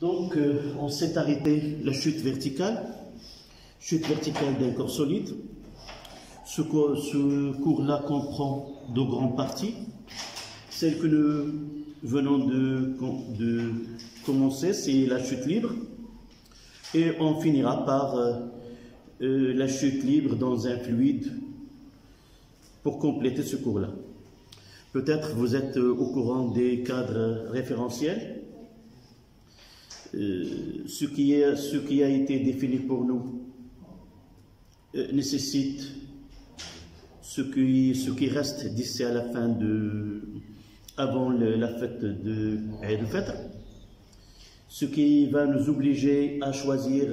Donc, on s'est arrêté la chute verticale d'un corps solide. Ce cours-là comprend deux grandes parties. Celle que nous venons de commencer, c'est la chute libre. Et on finira par la chute libre dans un fluide pour compléter ce cours-là. Peut-être vous êtes au courant des cadres référentiels. Ce qui a été défini pour nous nécessite ce qui reste d'ici à la fin avant la fête de Eid al-Fitr, ce qui va nous obliger à choisir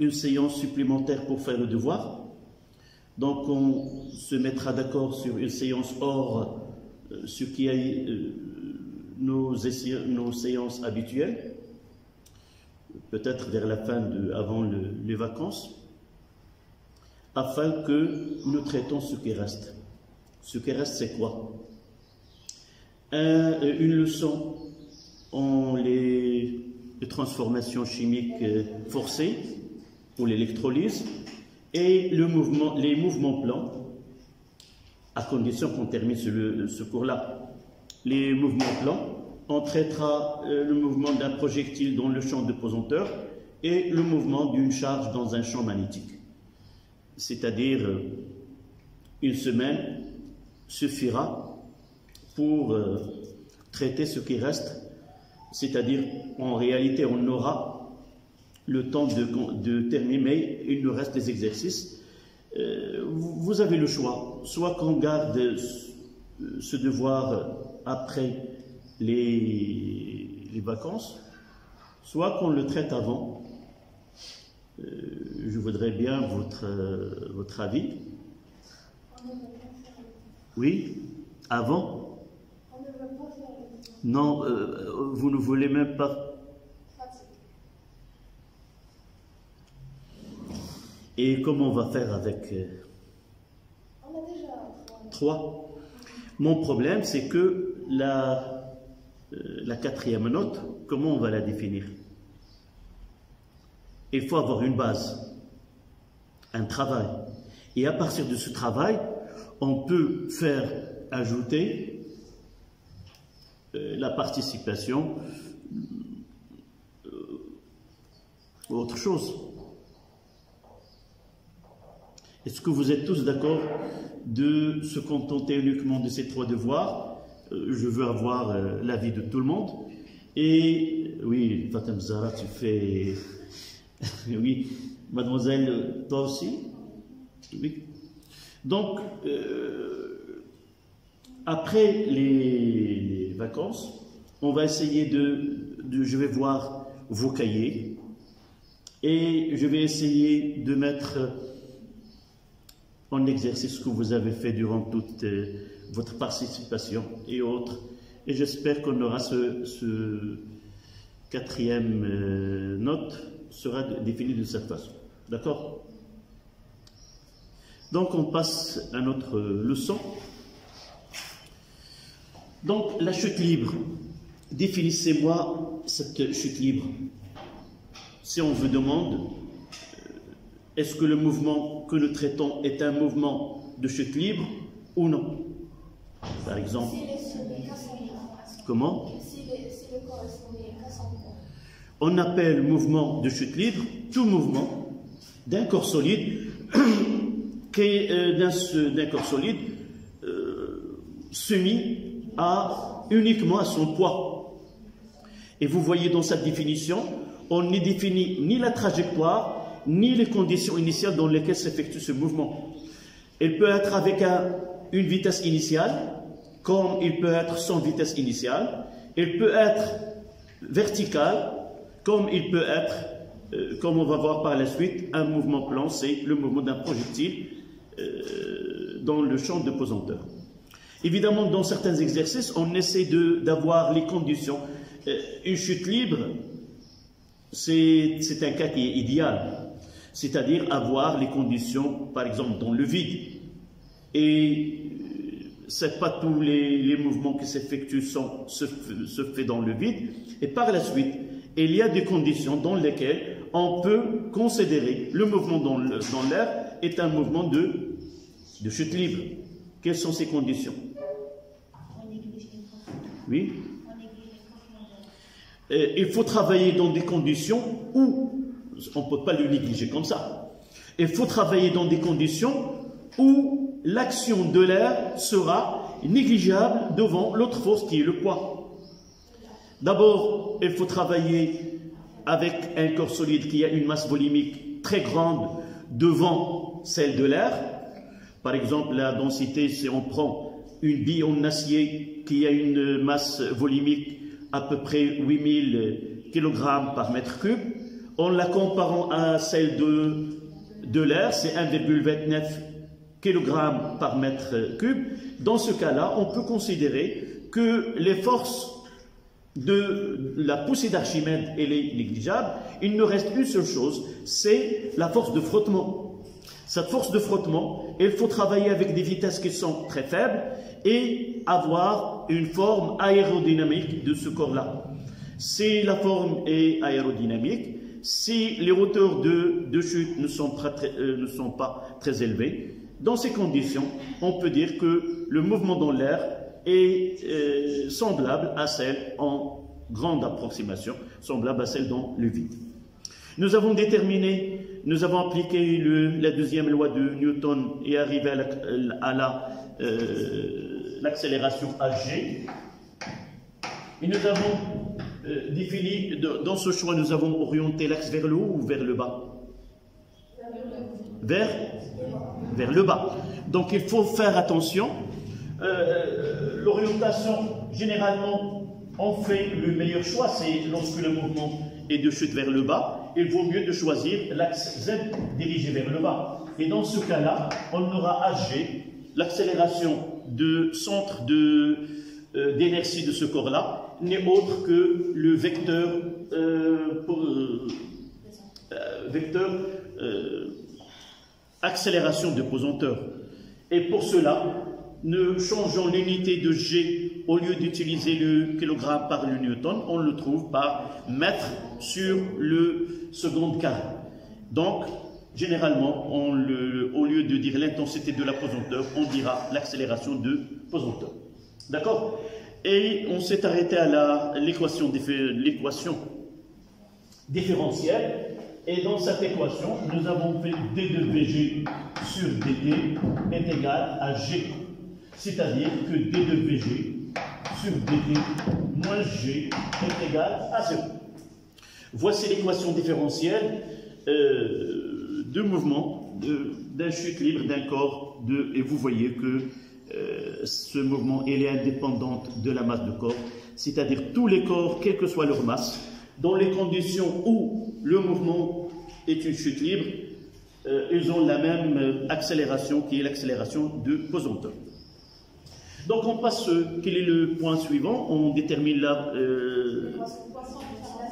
une séance supplémentaire pour faire le devoir. Donc on se mettra d'accord sur une séance hors ce qui est nos séances habituelles, peut-être vers la fin avant les vacances, afin que nous traitons ce qui reste. Ce qui reste, c'est quoi? Une leçon en les transformations chimiques forcées pour l'électrolyse et les mouvements plans, à condition qu'on termine ce cours-là. Les mouvements plans, on traitera le mouvement d'un projectile dans le champ de pesanteur et le mouvement d'une charge dans un champ magnétique. C'est-à-dire, une semaine suffira pour traiter ce qui reste. C'est-à-dire, en réalité, on aura le temps de terminer, mais il nous reste des exercices. Vous avez le choix, soit qu'on garde ce devoir après les vacances, soit qu'on le traite avant. Je voudrais bien votre avis. Oui, avant? Non, vous ne voulez même pas. Et comment on va faire avec On a déjà 3? Mon problème, c'est que la quatrième note, comment on va la définir? Il faut avoir une base, un travail. Et à partir de ce travail, on peut faire ajouter la participation ou autre chose. Est-ce que vous êtes tous d'accord de se contenter uniquement de ces 3 devoirs? Je veux avoir l'avis de tout le monde. Et oui, Fatem Zahra, tu fais... oui, mademoiselle, toi aussi? Oui. Donc, après les vacances, on va essayer je vais voir vos cahiers et je vais essayer de mettre en exercice ce que vous avez fait durant toute votre participation et autres. Et j'espère qu'on aura ce quatrième note sera défini de cette façon. D'accord? Donc on passe à notre leçon. Donc la chute libre. Définissez-moi cette chute libre. Si on vous demande, est-ce que le mouvement que nous traitons est un mouvement de chute libre ou non? Par exemple. Comment? On appelle mouvement de chute libre tout mouvement d'un corps solide d'un corps solide soumis uniquement à son poids. Et vous voyez dans cette définition, on ne définit ni la trajectoire, ni les conditions initiales dans lesquelles s'effectue ce mouvement. Il peut être avec une vitesse initiale, comme il peut être sans vitesse initiale. Il peut être vertical, comme il peut être, comme on va voir par la suite, un mouvement plan, c'est le mouvement d'un projectile dans le champ de pesanteur. Évidemment, dans certains exercices, on essaie d'avoir les conditions. Une chute libre, c'est un cas qui est idéal, c'est-à-dire avoir les conditions, par exemple, dans le vide. Et c'est pas tous les mouvements qui s'effectuent se fait dans le vide. Et par la suite, il y a des conditions dans lesquelles on peut considérer le mouvement dans l'air est un mouvement de chute libre. Quelles sont ces conditions? Oui. Il faut travailler dans des conditions où, on ne peut pas le négliger comme ça, il faut travailler dans des conditions où l'action de l'air sera négligeable devant l'autre force qui est le poids. D'abord, il faut travailler avec un corps solide qui a une masse volumique très grande devant celle de l'air. Par exemple, la densité, si on prend une bille en acier qui a une masse volumique à peu près 8000 kg par mètre cube, en la comparant à celle de l'air, c'est 1,29 kg par mètre cube. Dans ce cas-là, on peut considérer que les forces de la poussée d'Archimède, elle est négligeable. Il ne reste une seule chose, c'est la force de frottement. Cette force de frottement, il faut travailler avec des vitesses qui sont très faibles et avoir une forme aérodynamique de ce corps-là. Si la forme est aérodynamique, si les hauteurs de chute ne sont pas très élevées, dans ces conditions, on peut dire que le mouvement dans l'air est semblable à celle en grande approximation, semblable à celle dans le vide. Nous avons déterminé, nous avons appliqué la deuxième loi de Newton et arrivé à l'accélération Hg. Et nous avons défini, dans ce choix, nous avons orienté l'axe vers le haut ou vers le bas? Vers le bas. Donc il faut faire attention. L'orientation, généralement, on fait le meilleur choix, c'est lorsque le mouvement est de chute vers le bas, il vaut mieux de choisir l'axe Z dirigé vers le bas. Et dans ce cas-là, on aura Hg, l'accélération de centre d'inertie de ce corps-là, n'est autre que le vecteur, accélération de pesanteur. Et pour cela, nous changeons l'unité de G, au lieu d'utiliser le kilogramme par le newton, on le trouve par mètre sur le seconde carré. Donc, généralement, au lieu de dire l'intensité de la pesanteur, on dira l'accélération de pesanteur. D'accord? Et on s'est arrêté à l'équation différentielle. Et dans cette équation, nous avons fait d de Vg sur dt est égal à G. C'est-à-dire que d de Vg sur dt moins G est égal à 0. Voici l'équation différentielle de mouvement d'un chute libre d'un corps et vous voyez que ce mouvement elle est indépendante de la masse de corps, c'est-à-dire tous les corps, quelle que soit leur masse, dans les conditions où le mouvement est une chute libre, ils ont la même accélération qui est l'accélération de pesanteur. Donc on passe, quel est le point suivant? On détermine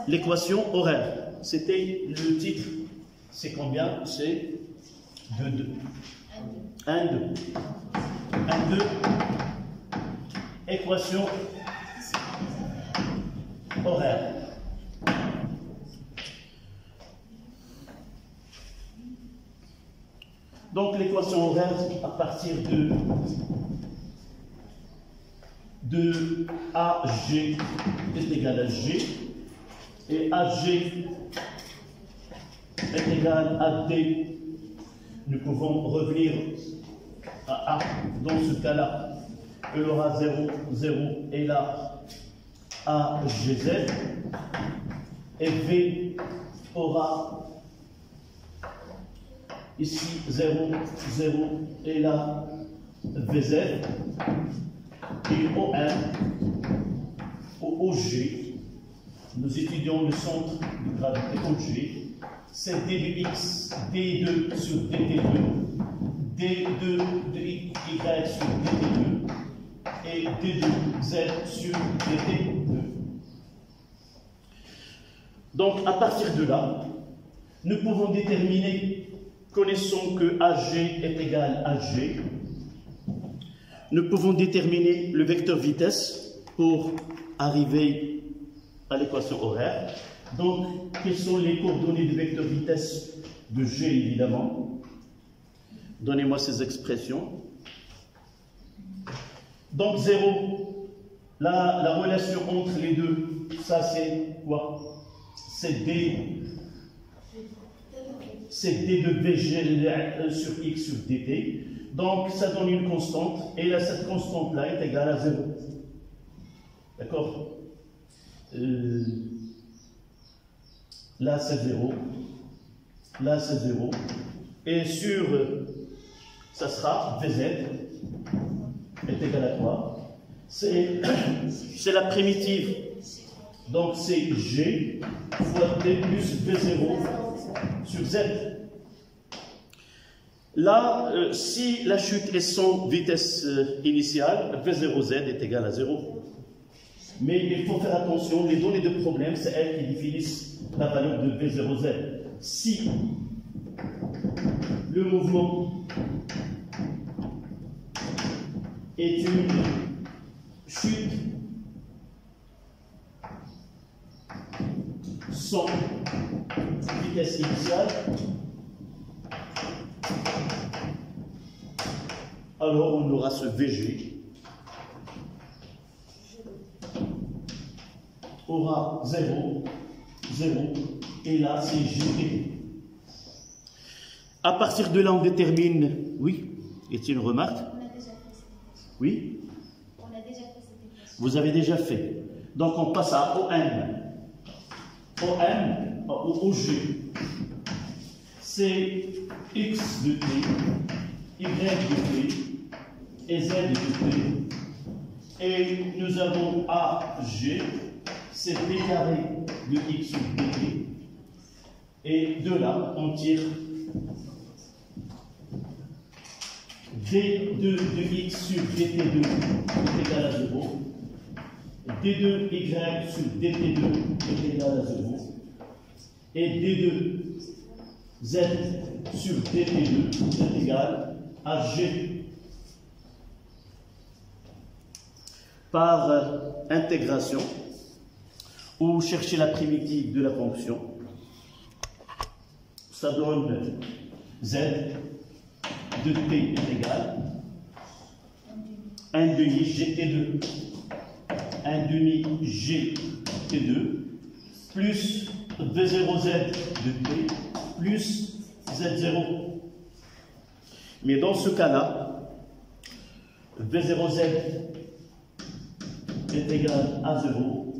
l'équation horaire. C'était le titre. C'est combien? C'est 2. 1, 2. 1, 2. Équation horaire. Donc l'équation horaire, à partir de AG est égal à G, et AG est égal à D, nous pouvons revenir à A. Dans ce cas-là, il aura 0, 0, et là, AGZ, et V aura ici 0, 0, et là, VZ, et O1, au OG, nous étudions le centre de gravité OG, c'est D de X, D2 sur DT2, D2 de Y sur DT2, et D2Z sur DT2. Donc, à partir de là, nous pouvons déterminer, connaissons que AG est égal à G, nous pouvons déterminer le vecteur vitesse pour arriver à l'équation horaire. Donc, quelles sont les coordonnées du vecteur vitesse de G, évidemment? Donnez-moi ces expressions. Donc, 0, la relation entre les deux, ça c'est quoi? C'est D. C'est D de VG sur X sur dt. Donc, ça donne une constante. Et là, cette constante-là est égale à 0. D'accord? Là, c'est 0. Là, c'est 0. Et sur, ça sera Vz est égal à quoi? C'est la primitive. Donc, c'est G fois T plus V0 sur Z. Là, si la chute est sans vitesse initiale, V0Z est égal à 0. Mais il faut faire attention, les données de problème, c'est elles qui définissent la valeur de V0Z. Si le mouvement est une chute sans vitesse initiale, alors on aura ce VG aura 0, 0, et là c'est GT. À partir de là, on détermine, oui, est-il une remarque? On a déjà fait cette équation. Oui? On a déjà fait cette équation. Vous avez déjà fait. Donc on passe à OM. OM, au G. C'est X de T, Y de T, et Z de T. Et nous avons AG, c'est D carré de X sur dt. Et de là, on tire D2 de X sur dt2 est égal à 0. D2Y sur dt2 est égal à 0. Et D2Z sur dt2 est égal à G. Par intégration, ou chercher la primitive de la fonction, ça donne Z de T est égal 1 demi GT2, 1 demi GT2, plus V0Z de T, plus Z0. Mais dans ce cas-là, V0Z est égal à 0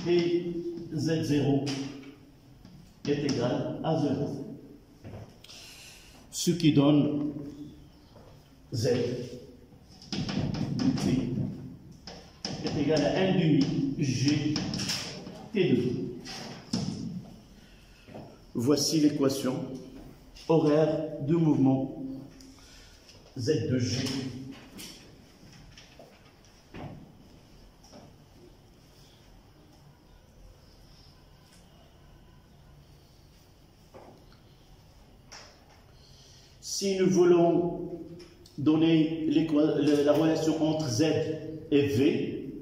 et Z0 est égal à 0. Ce qui donne Z de T est égal à 1 demi G T2. Voici l'équation horaire de mouvement Z de G. Si nous voulons donner la relation entre Z et V,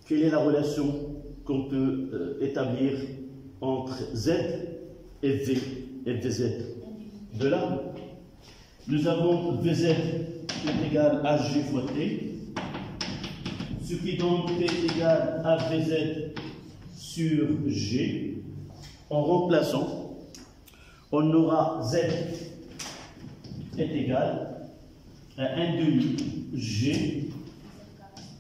quelle est la relation qu'on peut établir entre Z et V et VZ? De là, nous avons Vz est égal à G fois T, ce qui donne T égal à Vz sur G. En remplaçant, on aura Z est égal à 1 demi G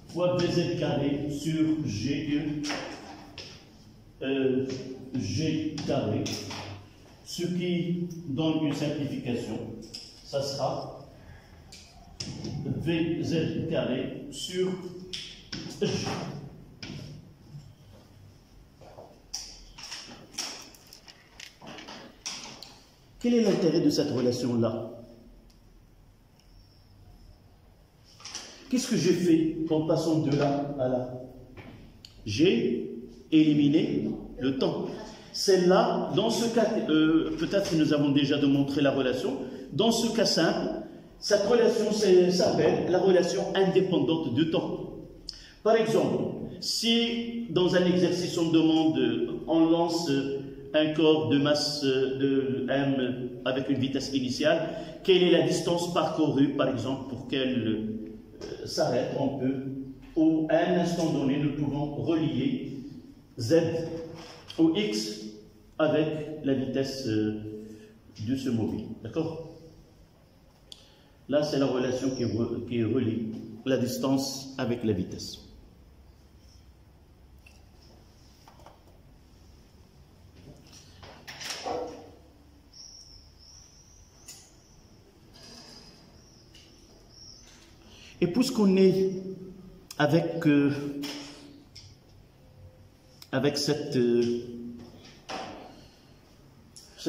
fois Vz carré sur G carré. Ce qui donne une simplification, ça sera Vz carré sur G. Quel est l'intérêt de cette relation-là? Qu'est-ce que j'ai fait en passant de là à là? J'ai éliminé le temps. Celle-là, dans ce cas, peut-être que nous avons déjà démontré la relation. Dans ce cas simple, cette relation s'appelle la relation indépendante de temps. Par exemple, si dans un exercice on demande, on lance un corps de masse de m avec une vitesse initiale, quelle est la distance parcourue, par exemple, pour qu'elle s'arrête, on peut, ou à un instant donné, nous pouvons relier z ou x avec la vitesse de ce mobile. D'accord? Là, c'est la relation qui relie la distance avec la vitesse. Et puisqu'on est avec cette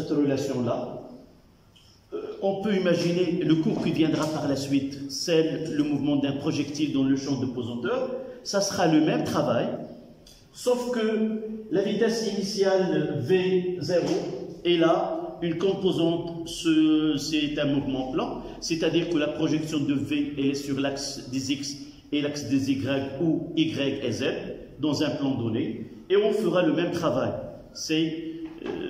relation-là, on peut imaginer le cours qui viendra par la suite, c'est le mouvement d'un projectile dans le champ de pesanteur. Ça sera le même travail, sauf que la vitesse initiale V0 est là. Une composante, c'est un mouvement plan, c'est-à-dire que la projection de V est sur l'axe des X et l'axe des Y, ou Y et Z, dans un plan donné, et on fera le même travail. C'est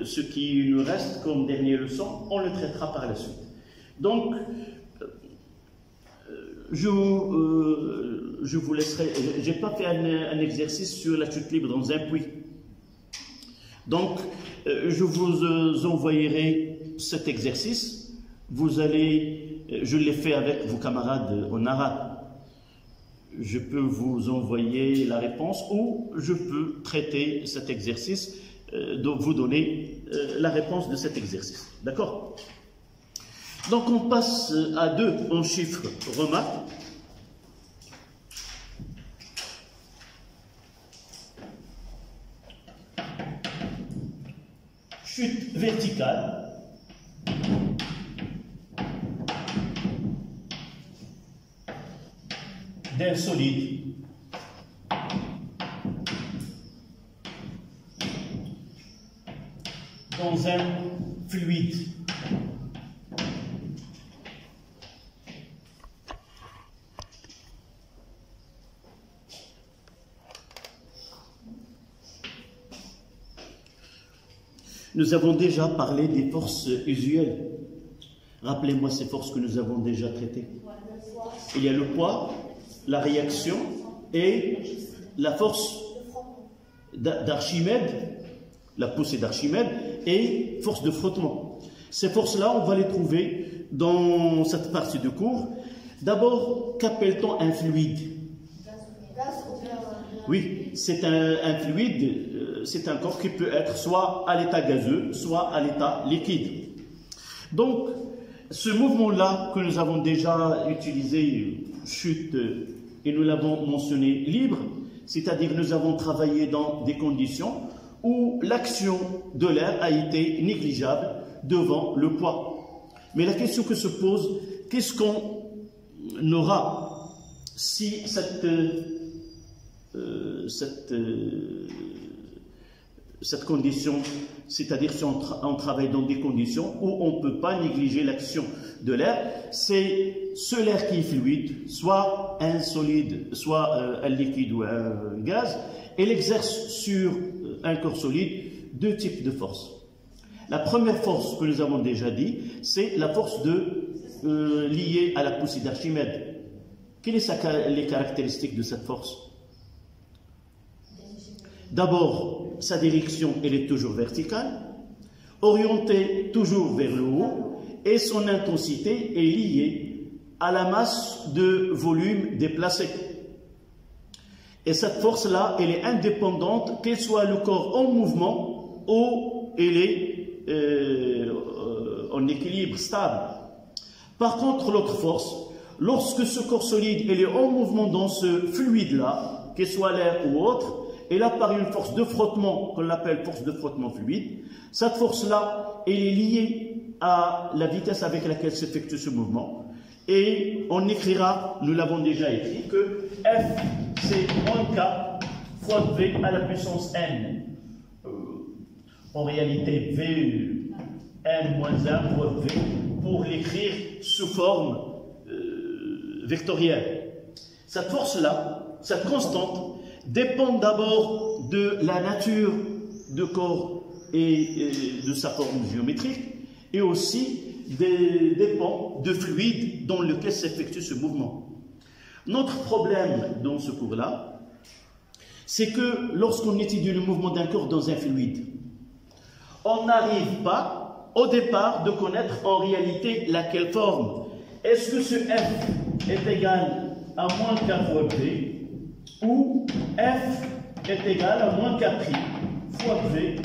ce qui nous reste comme dernière leçon, on le traitera par la suite. Donc, je vous laisserai, je n'ai pas fait un exercice sur la chute libre dans un puits. Donc, je vous envoyerai cet exercice. Vous allez, je l'ai fait avec vos camarades en arabe. Je peux vous envoyer la réponse ou je peux traiter cet exercice, donc vous donner la réponse de cet exercice. D'accord? Donc, on passe à 2 en chiffres remarques. Chute verticale, d'un solide dans un fluide. Nous avons déjà parlé des forces usuelles. Rappelez-moi ces forces que nous avons déjà traitées. Il y a le poids, la réaction et la force d'Archimède, la poussée d'Archimède et force de frottement. Ces forces-là, on va les trouver dans cette partie du cours. D'abord, qu'appelle-t-on un fluide? Oui, c'est un fluide. C'est un corps qui peut être soit à l'état gazeux, soit à l'état liquide. Donc, ce mouvement-là que nous avons déjà utilisé, chute, et nous l'avons mentionné libre, c'est-à-dire nous avons travaillé dans des conditions où l'action de l'air a été négligeable devant le poids. Mais la question que se pose, qu'est-ce qu'on aura si cette condition, c'est-à-dire si on travaille dans des conditions où on ne peut pas négliger l'action de l'air, c'est ce l'air qui est fluide, soit un solide, soit un liquide ou un gaz, et il exerce sur un corps solide 2 types de forces. La première force que nous avons déjà dit, c'est la force liée à la poussée d'Archimède. Quelles sont les caractéristiques de cette force? D'abord, sa direction, elle est toujours verticale, orientée toujours vers le haut, et son intensité est liée à la masse de volume déplacé. Et cette force-là, elle est indépendante, qu'elle soit le corps en mouvement ou elle est en équilibre stable. Par contre, l'autre force, lorsque ce corps solide elle est en mouvement dans ce fluide-là, qu'il soit l'air ou autre, et là, par une force de frottement, qu'on appelle force de frottement fluide, cette force-là, elle est liée à la vitesse avec laquelle s'effectue ce mouvement. Et on écrira, nous l'avons déjà écrit, que F c'est moins K fois V à la puissance N. En réalité, V N moins 1 fois V, pour l'écrire sous forme vectorielle. Cette force-là, cette constante, dépend d'abord de la nature du corps et de sa forme géométrique, et aussi dépend du fluide dans lequel s'effectue ce mouvement. Notre problème dans ce cours-là, c'est que lorsqu'on étudie le mouvement d'un corps dans un fluide, on n'arrive pas au départ de connaître en réalité laquelle forme. Est-ce que ce F est égal à moins K fois V, ou F est égal à moins K' fois V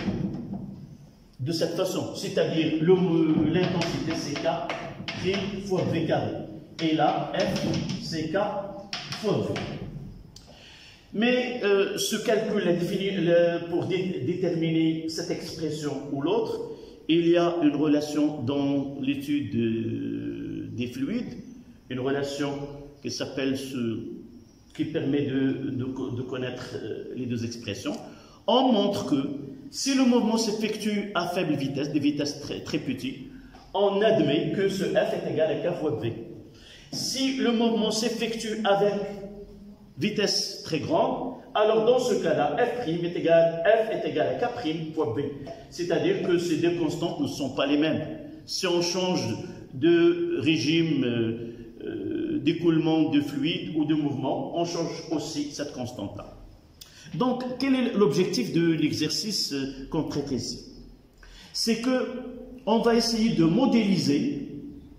de cette façon, c'est-à-dire l'intensité c'est K prime fois V carré. Et là, F c'est K fois V. Mais ce calcul est défini pour déterminer cette expression ou l'autre. Il y a une relation dans l'étude des fluides, une relation qui s'appelle qui permet de connaître les deux expressions. On montre que si le mouvement s'effectue à faible vitesse, des vitesses très petites, on admet que ce F est égal à K fois V. Si le mouvement s'effectue avec vitesse très grande, alors dans ce cas-là, F est égal à K' fois V. C'est-à-dire que ces deux constantes ne sont pas les mêmes. Si on change de régime d'écoulement de fluide ou de mouvement, on change aussi cette constante-là. Donc, quel est l'objectif de l'exercice qu'on traite ici? C'est qu'on va essayer de modéliser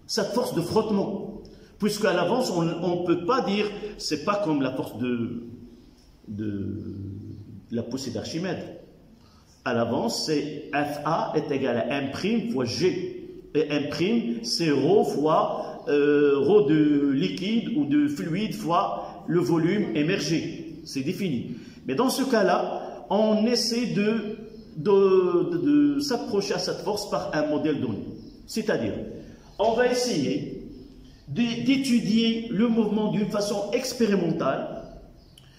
cette force de frottement, puisqu'à l'avance, on ne peut pas dire, c'est pas comme la force de la poussée d'Archimède. À l'avance, c'est FA est égal à M' fois G. Et M', c'est ρ fois ρ de liquide ou de fluide fois le volume émergé. C'est défini. Mais dans ce cas-là, on essaie de s'approcher à cette force par un modèle donné. C'est-à-dire, on va essayer d'étudier le mouvement d'une façon expérimentale.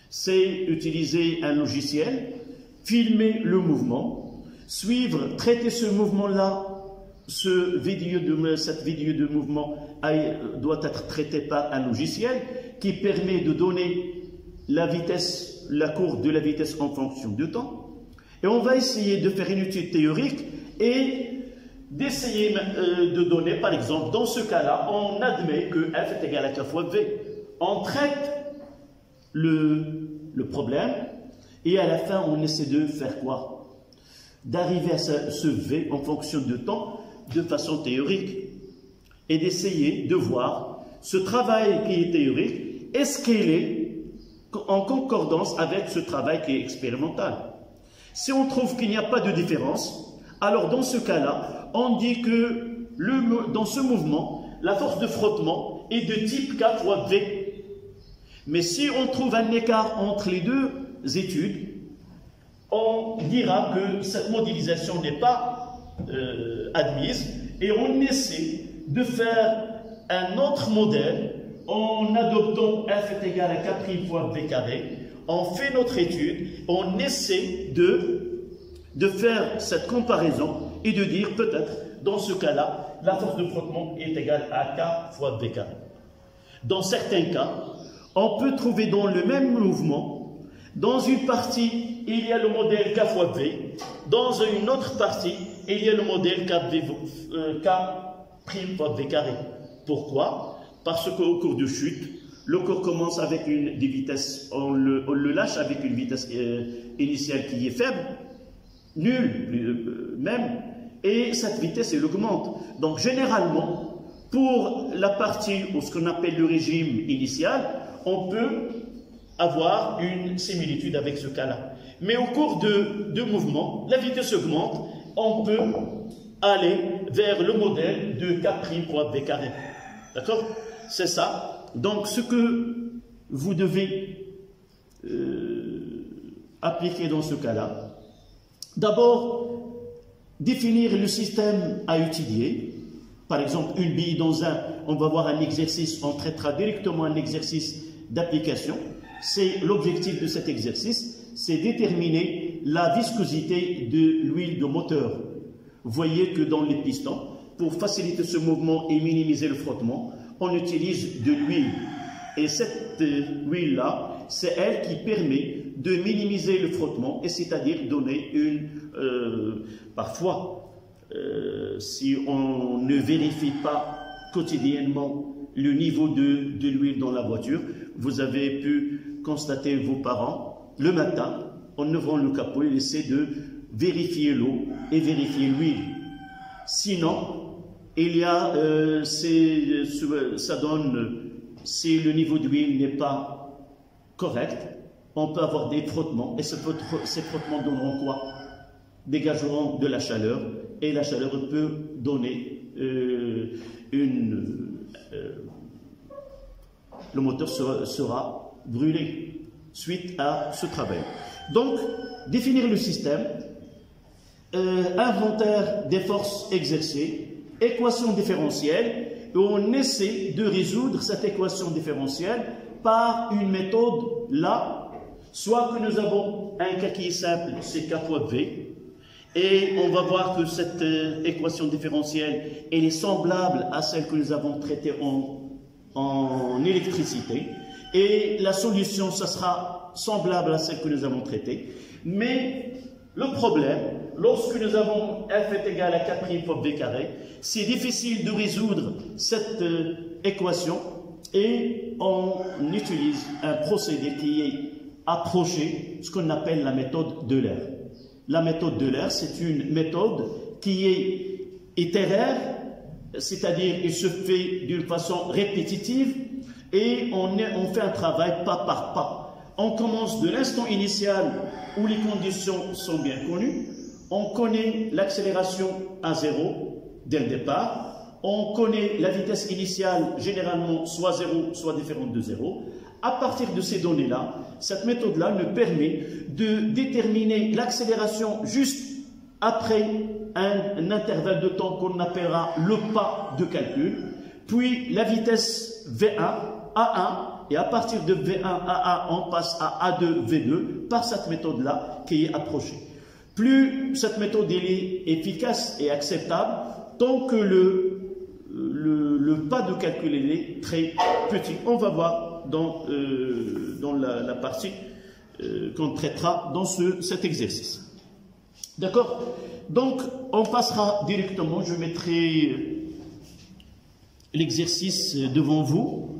C'est utiliser un logiciel, filmer le mouvement, suivre, traiter ce mouvement-là. Cette vidéo de mouvement doit être traitée par un logiciel qui permet de donner la vitesse, la courbe de la vitesse en fonction du temps. Et on va essayer de faire une étude théorique et d'essayer de donner, par exemple, dans ce cas-là, on admet que F est égal à K fois V. On traite le problème et à la fin, on essaie de faire quoi? D'arriver à ce V en fonction du temps de façon théorique et d'essayer de voir ce travail qui est théorique, est-ce qu'il est en concordance avec ce travail qui est expérimental. Si on trouve qu'il n'y a pas de différence, alors dans ce cas-là, on dit que dans ce mouvement, la force de frottement est de type K fois V. Mais si on trouve un écart entre les deux études, on dira que cette modélisation n'est pas admise et on essaie de faire un autre modèle en adoptant F est égal à K' fois V carré. On fait notre étude, on essaie de faire cette comparaison et de dire peut-être dans ce cas-là la force de frottement est égale à K fois V carré. Dans certains cas, on peut trouver dans le même mouvement, dans une partie il y a le modèle K fois V, dans une autre partie il y a le modèle K' fois V carré. Pourquoi? Parce qu'au cours de chute, le corps commence avec des vitesses, on le lâche avec une vitesse initiale qui est faible, nulle même, et cette vitesse elle augmente. Donc généralement, pour la partie ou ce qu'on appelle le régime initial, on peut avoir une similitude avec ce cas-là. Mais au cours de mouvement, la vitesse augmente, on peut aller vers le modèle de K' fois V carré. D'accord? C'est ça. Donc, ce que vous devez appliquer dans ce cas-là, d'abord, définir le système à étudier. Par exemple, une bille dans on va voir un exercice, on traitera directement un exercice d'application. C'est l'objectif de cet exercice, c'est déterminer la viscosité de l'huile de moteur. Vous voyez que dans les pistons, pour faciliter ce mouvement et minimiser le frottement, on utilise de l'huile. Et cette huile-là, c'est elle qui permet de minimiser le frottement, et c'est-à-dire donner parfois, si on ne vérifie pas quotidiennement le niveau de l'huile dans la voiture, vous avez pu constater vos parents, le matin, en ouvrant le capot, ils essaient de vérifier l'eau et vérifier l'huile. Sinon, il y a, ça donne, si le niveau d'huile n'est pas correct, on peut avoir des frottements, et ces frottements donneront quoi? Dégageront de la chaleur, et la chaleur peut donner le moteur sera brûlé suite à ce travail. Donc, définir le système, inventaire des forces exercées, équation différentielle, et on essaie de résoudre cette équation différentielle par une méthode là, soit que nous avons un cas qui est simple, c'est K fois V, et on va voir que cette équation différentielle, elle est semblable à celle que nous avons traitée en électricité, et la solution, ça sera semblable à celle que nous avons traitée. Mais le problème, lorsque nous avons F est égal à 4 fois V carré, c'est difficile de résoudre cette équation, et on utilise un procédé qui est approché, ce qu'on appelle la méthode d'Euler. La méthode d'Euler, c'est une méthode qui est itéraire, c'est-à-dire il se fait d'une façon répétitive, et on fait un travail pas par pas. On commence de l'instant initial où les conditions sont bien connues, on connaît l'accélération à 0 dès le départ, on connaît la vitesse initiale, généralement soit 0, soit différente de 0. À partir de ces données-là, cette méthode-là nous permet de déterminer l'accélération juste après un intervalle de temps qu'on appellera le pas de calcul, puis la vitesse V1, A1, et à partir de V1, A1, on passe à A2, V2, par cette méthode-là qui est approchée. Plus cette méthode est efficace et acceptable, tant que le pas de calcul est très petit. On va voir dans la partie qu'on traitera dans cet exercice. D'accord? Donc, on passera directement, je mettrai l'exercice devant vous.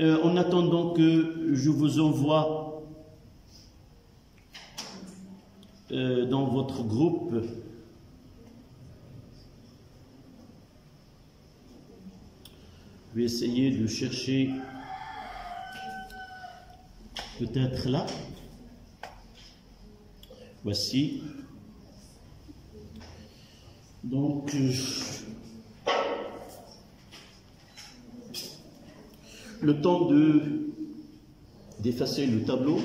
En attendant que je vous envoie dans votre groupe je vais essayer de chercher peut-être là. Voici. Donc, le temps d'effacer le tableau,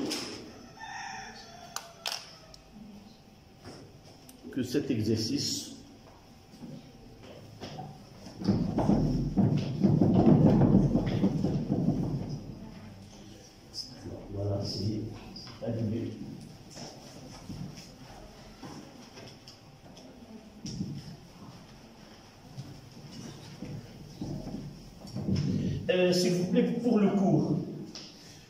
que cet exercice voilà, c'est allumé. S'il vous plaît, pour le cours,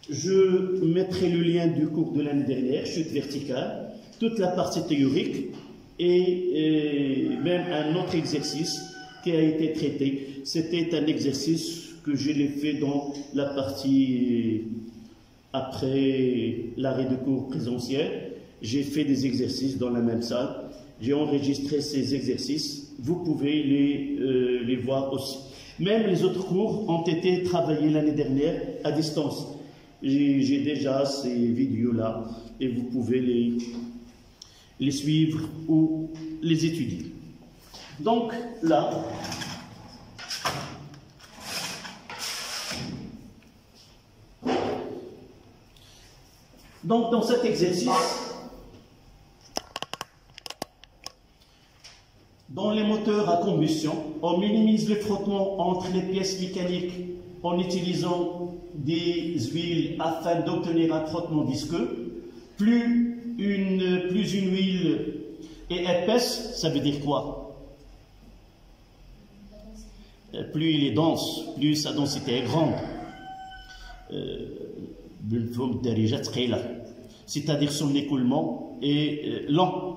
je mettrai le lien du cours de l'année dernière, chute verticale, toute la partie théorique et même un autre exercice qui a été traité. C'était un exercice que je l'ai fait dans la partie après l'arrêt de cours présentiel. J'ai fait des exercices dans la même salle. J'ai enregistré ces exercices. Vous pouvez les voir aussi. Même les autres cours ont été travaillés l'année dernière à distance. J'ai déjà ces vidéos-là et vous pouvez les suivre ou les étudier. Donc là, dans cet exercice, dans les moteurs à combustion, on minimise le frottement entre les pièces mécaniques en utilisant des huiles afin d'obtenir un frottement visqueux. Plus une huile est épaisse, ça veut dire quoi? Plus il est dense, plus sa densité est grande. C'est-à-dire son écoulement est lent.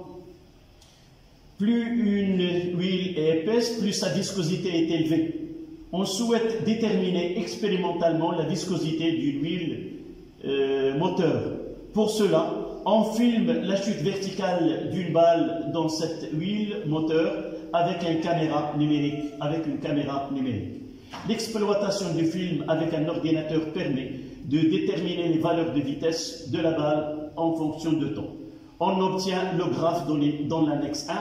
Plus une huile est épaisse, plus sa viscosité est élevée. On souhaite déterminer expérimentalement la viscosité d'une huile moteur. Pour cela, on filme la chute verticale d'une balle dans cette huile moteur avec une caméra numérique. L'exploitation du film avec un ordinateur permet de déterminer les valeurs de vitesse de la balle en fonction de temps. On obtient le graphe dans l'annexe 1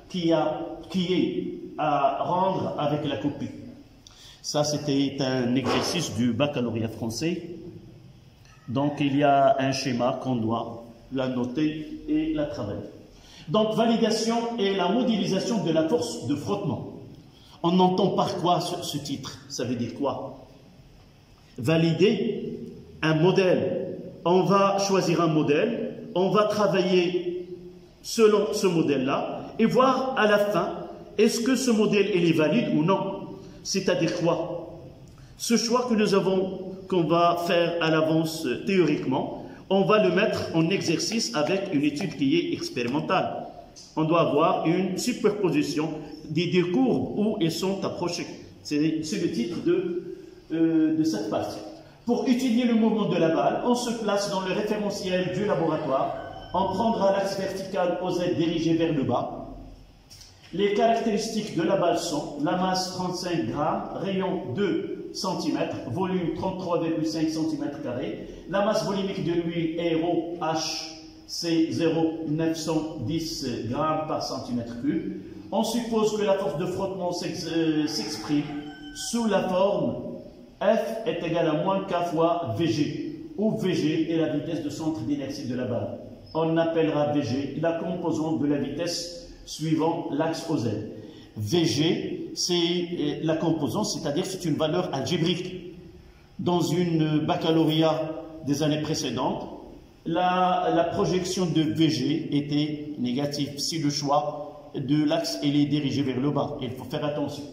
qui est à rendre avec la copie. Ça, c'était un exercice du baccalauréat français. Donc, il y a un schéma qu'on doit la noter et la travailler. Donc, validation et la modélisation de la force de frottement. On entend par quoi ce titre? Ça veut dire quoi? Valider un modèle. On va choisir un modèle, on va travailler selon ce modèle-là et voir à la fin, est-ce que ce modèle est valide ou non? C'est-à-dire quoi? Ce choix qu'on va faire à l'avance théoriquement, on va le mettre en exercice avec une étude qui est expérimentale. On doit avoir une superposition des deux courbes où elles sont approchées. C'est le titre de cette partie. Pour étudier le mouvement de la balle, on se place dans le référentiel du laboratoire. On prendra l'axe vertical OZ dirigé vers le bas. Les caractéristiques de la balle sont la masse 35 grammes, rayon 2 cm, volume 33,5 cm². La masse volumique de l'huile aéro H, c'est 0,910 grammes par cm3. On suppose que la force de frottement s'exprime sous la forme F est égal à moins K fois VG, où VG est la vitesse de centre d'inertie de la balle. On appellera VG la composante de la vitesse suivant l'axe OZ. VG, c'est la composante, c'est-à-dire c'est une valeur algébrique. Dans une baccalauréat des années précédentes, la projection de VG était négative si le choix de l'axe est dirigé vers le bas. Il faut faire attention.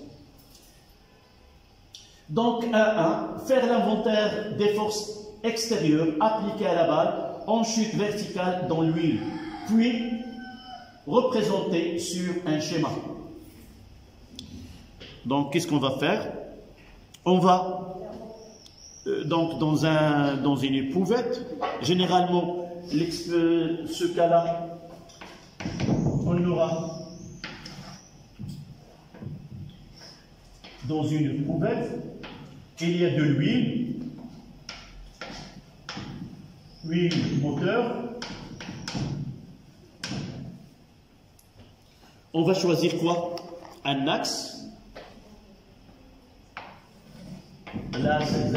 Donc, 1.1, faire l'inventaire des forces extérieures appliquées à la balle en chute verticale dans l'huile, puis représenté sur un schéma. Donc, qu'est-ce qu'on va faire? On va, donc, dans une éprouvette, généralement, ce cas-là, on aura dans une éprouvette, il y a de l'huile, huile moteur. On va choisir quoi? Un axe. Là, c'est Z.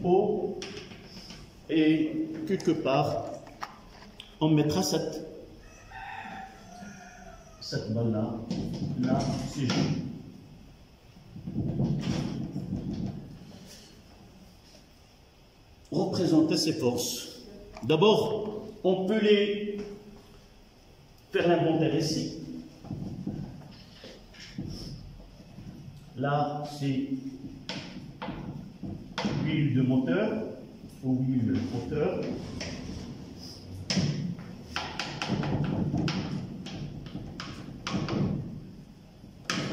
O. Et quelque part, on mettra cette balle-là. Là, c'est G. Représenter ces forces. D'abord, on peut les faire l'inventaire ici. Là, c'est huile de moteur ou huile moteur.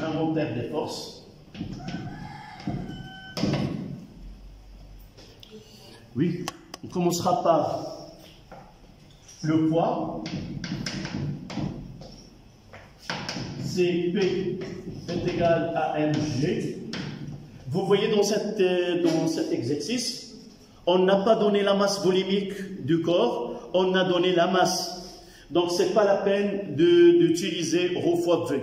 Inventaire des forces. Oui, on commencera par le poids. CP est égal à mg. Vous voyez dans cet exercice, on n'a pas donné la masse volumique du corps, on a donné la masse. Donc, ce n'est pas la peine d'utiliser ρ fois V.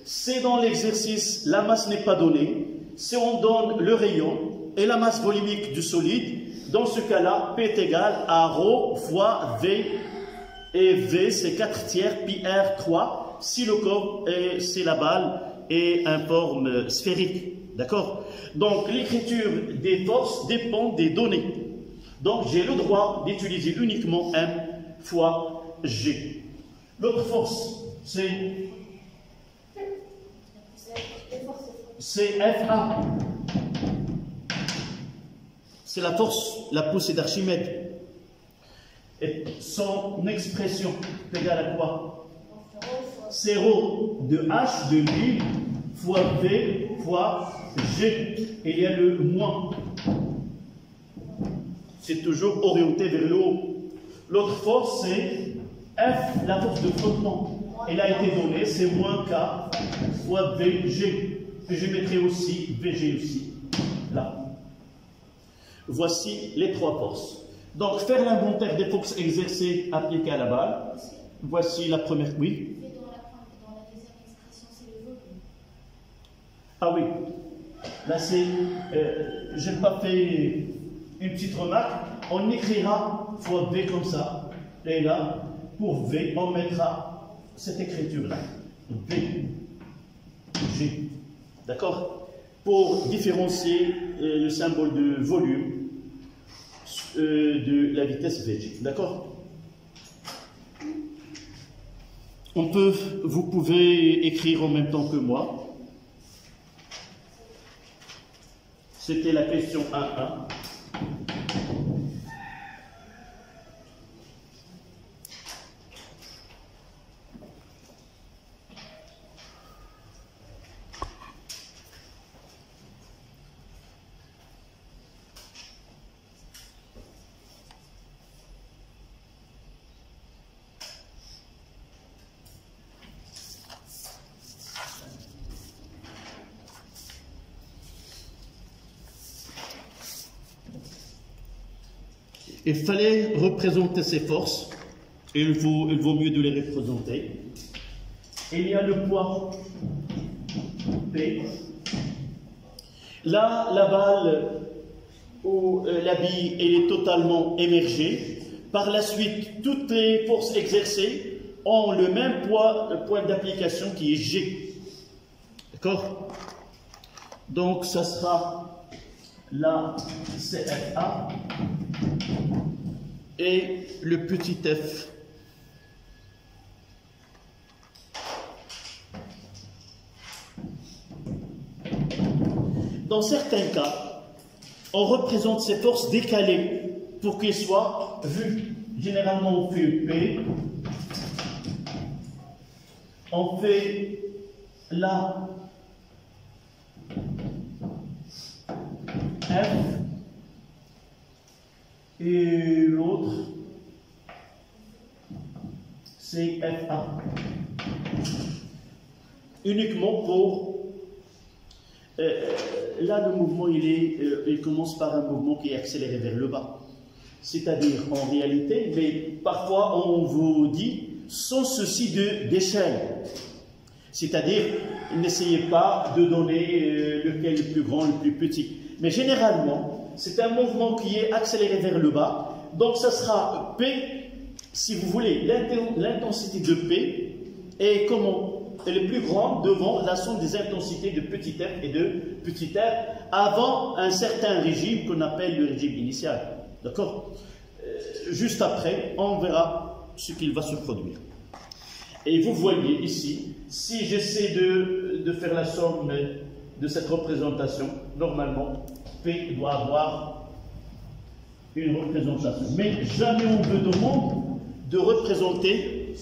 C'est dans l'exercice, la masse n'est pas donnée. Si on donne le rayon et la masse volumique du solide, dans ce cas-là, P est égal à ρ fois V Et V, c'est 4 tiers, pi R, 3, si le corps, c'est la balle, est en forme sphérique. D'accord? Donc, l'écriture des forces dépend des données. Donc, j'ai le droit d'utiliser uniquement M fois G. L'autre force, c'est FA. C'est la force, la poussée d'Archimède. Et son expression est égale à quoi? C'est ρ de H de l'I fois V fois G. Et il y a le moins. C'est toujours orienté vers le haut. L'autre force, c'est F, la force de frottement. Elle a été donnée, c'est moins K fois VG. Et je mettrai aussi VG aussi, là. Voici les trois forces. Donc, faire l'inventaire des forces exercées appliquées à la balle. Voici la première, oui. Dans la deuxième expression, c'est le volume. Ah oui. Là, c'est... je n'ai pas fait une petite remarque. On écrira fois V comme ça. Et là, pour V, on mettra cette écriture-là. V, G. D'accord? Pour différencier le symbole de volume de la vitesse VG. D'accord? Vous pouvez écrire en même temps que moi. C'était la question 1.1. Il fallait représenter ces forces, et il vaut mieux de les représenter. Et il y a le poids P. Là, la balle ou la bille, elle est totalement émergée. Par la suite, toutes les forces exercées ont le même poids, le point d'application qui est G. D'accord? Donc, ça sera la CFA. Et le petit f. Dans certains cas, on représente ces forces décalées pour qu'elles soient vues. Généralement, on fait P, on fait la F, et l'autre, c'est FA. Uniquement pour... là, le mouvement, il commence par un mouvement qui est accéléré vers le bas. C'est-à-dire, en réalité, mais parfois, on vous dit, sans souci d'échelle. C'est-à-dire, n'essayez pas de donner lequel est le plus grand, le plus petit. Mais généralement, c'est un mouvement qui est accéléré vers le bas. Donc, ça sera P, si vous voulez, l'intensité de P est le plus grande devant la somme des intensités de petit f et de petit r avant un certain régime qu'on appelle le régime initial. D'accord? Juste après, on verra ce qu'il va se produire. Et vous voyez ici, si j'essaie de faire la somme de cette représentation, normalement, P doit avoir une représentation. Mais jamais on me demande de représenter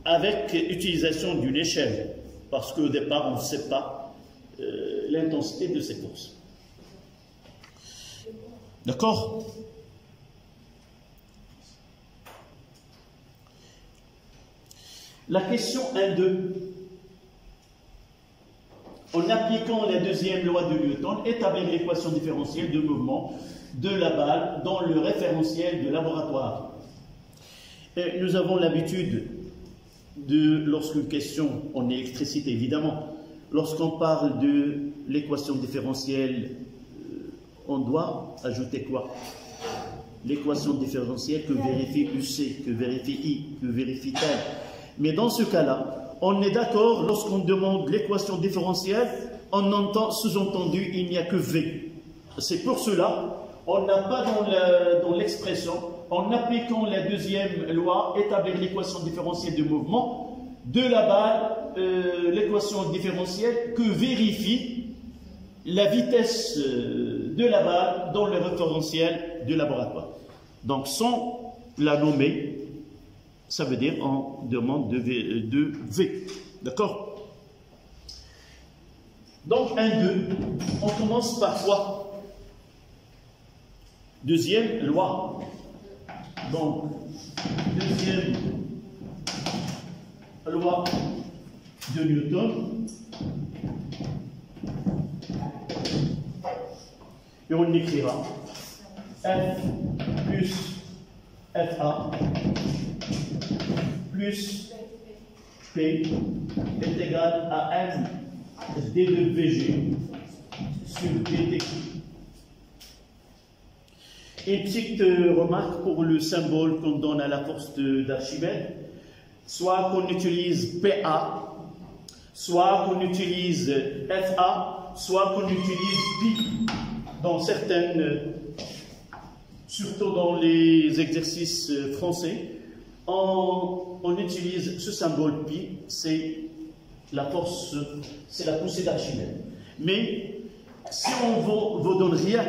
avec utilisation d'une échelle, parce qu'au départ, on ne sait pas l'intensité de ces forces. D'accord? La question 1.2. En appliquant la deuxième loi de Newton, établir l'équation différentielle de mouvement de la balle dans le référentiel de laboratoire. Et nous avons l'habitude lorsqu'une question en électricité, évidemment, lorsqu'on parle de l'équation différentielle, on doit ajouter quoi? l'équation différentielle que vérifie UC, que vérifie I, que vérifie tel. Mais dans ce cas-là, on est d'accord, lorsqu'on demande l'équation différentielle, on entend, sous-entendu, il n'y a que V. C'est pour cela, on n'a pas dans l'expression, en appliquant la deuxième loi, établir l'équation différentielle de mouvement, de là-bas, l'équation différentielle que vérifie la vitesse de la balle dans le référentiel de laboratoire. Donc, sans la nommer, ça veut dire on demande de V. D'accord? Donc, 1, 2, on commence par quoi? Deuxième loi. Donc, deuxième loi de Newton. Et on écrira F plus FA plus P est égal à M d de VG sur dt. Une petite remarque pour le symbole qu'on donne à la force d'Archimède, soit qu'on utilise PA, soit qu'on utilise FA, soit qu'on utilise pi. Dans certaines, surtout dans les exercices français, on utilise ce symbole pi, c'est la force, c'est la poussée d'Archimède. Mais si on ne vous donne rien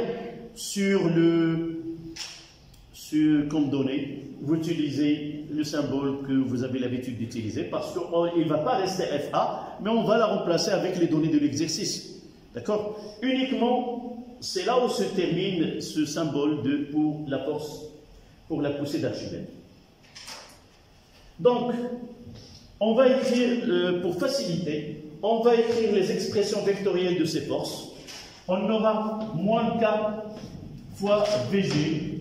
comme donnée, vous utilisez le symbole que vous avez l'habitude d'utiliser parce qu'il ne va pas rester FA, mais on va la remplacer avec les données de l'exercice. D'accord? Uniquement, c'est là où se termine ce symbole pour la force, pour la poussée d'Archimède. Donc, on va écrire, pour faciliter, on va écrire les expressions vectorielles de ces forces. On aura moins K fois VG,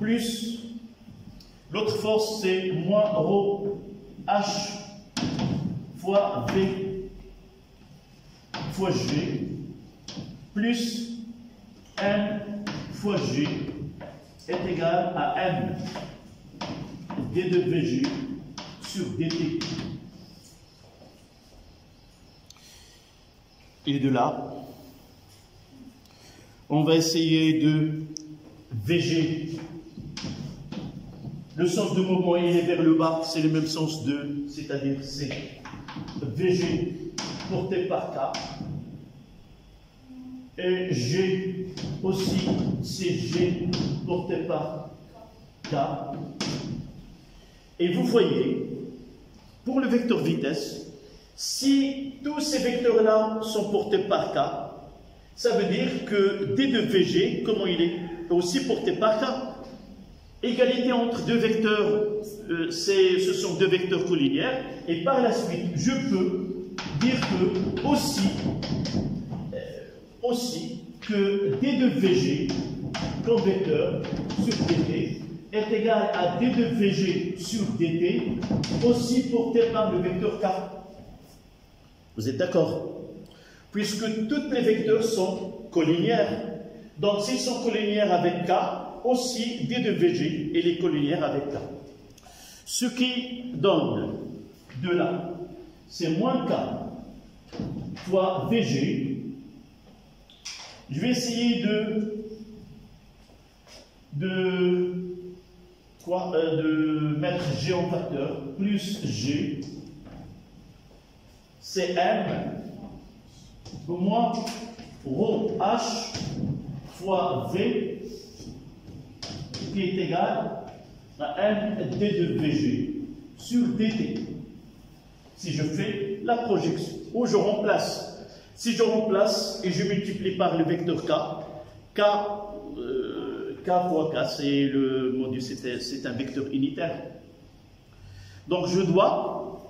plus l'autre force c'est moins ρh fois V fois G, plus M fois G est égal à M d de VG sur dt. Et de là, on va essayer de VG. Le sens de mouvement, il est vers le bas, c'est le même sens de, c'est-à-dire c'est VG porté par K. Et G aussi, c'est G porté par K. Et vous voyez, pour le vecteur vitesse, si tous ces vecteurs-là sont portés par K, ça veut dire que d de VG, comment il est aussi porté par K, égalité entre deux vecteurs, ce sont deux vecteurs collinéaires, et par la suite, je peux dire que aussi que d de VG comme vecteur sur dt est égal à d de VG sur dt, aussi porté par le vecteur K. Vous êtes d'accord? Puisque tous les vecteurs sont collinéaires. Donc, s'ils sont collinéaires avec K, aussi d de VG et les collinéaires avec K. Ce qui donne de là, c'est moins K fois VG. Je vais essayer de mettre G en facteur, plus G, c'est M, moins ρh fois V, qui est égal à M d de VG sur dt. Si je fais la projection, ou je remplace. Si je remplace et je multiplie par le vecteur K fois K, c'est le module, c'est un vecteur unitaire. Donc je dois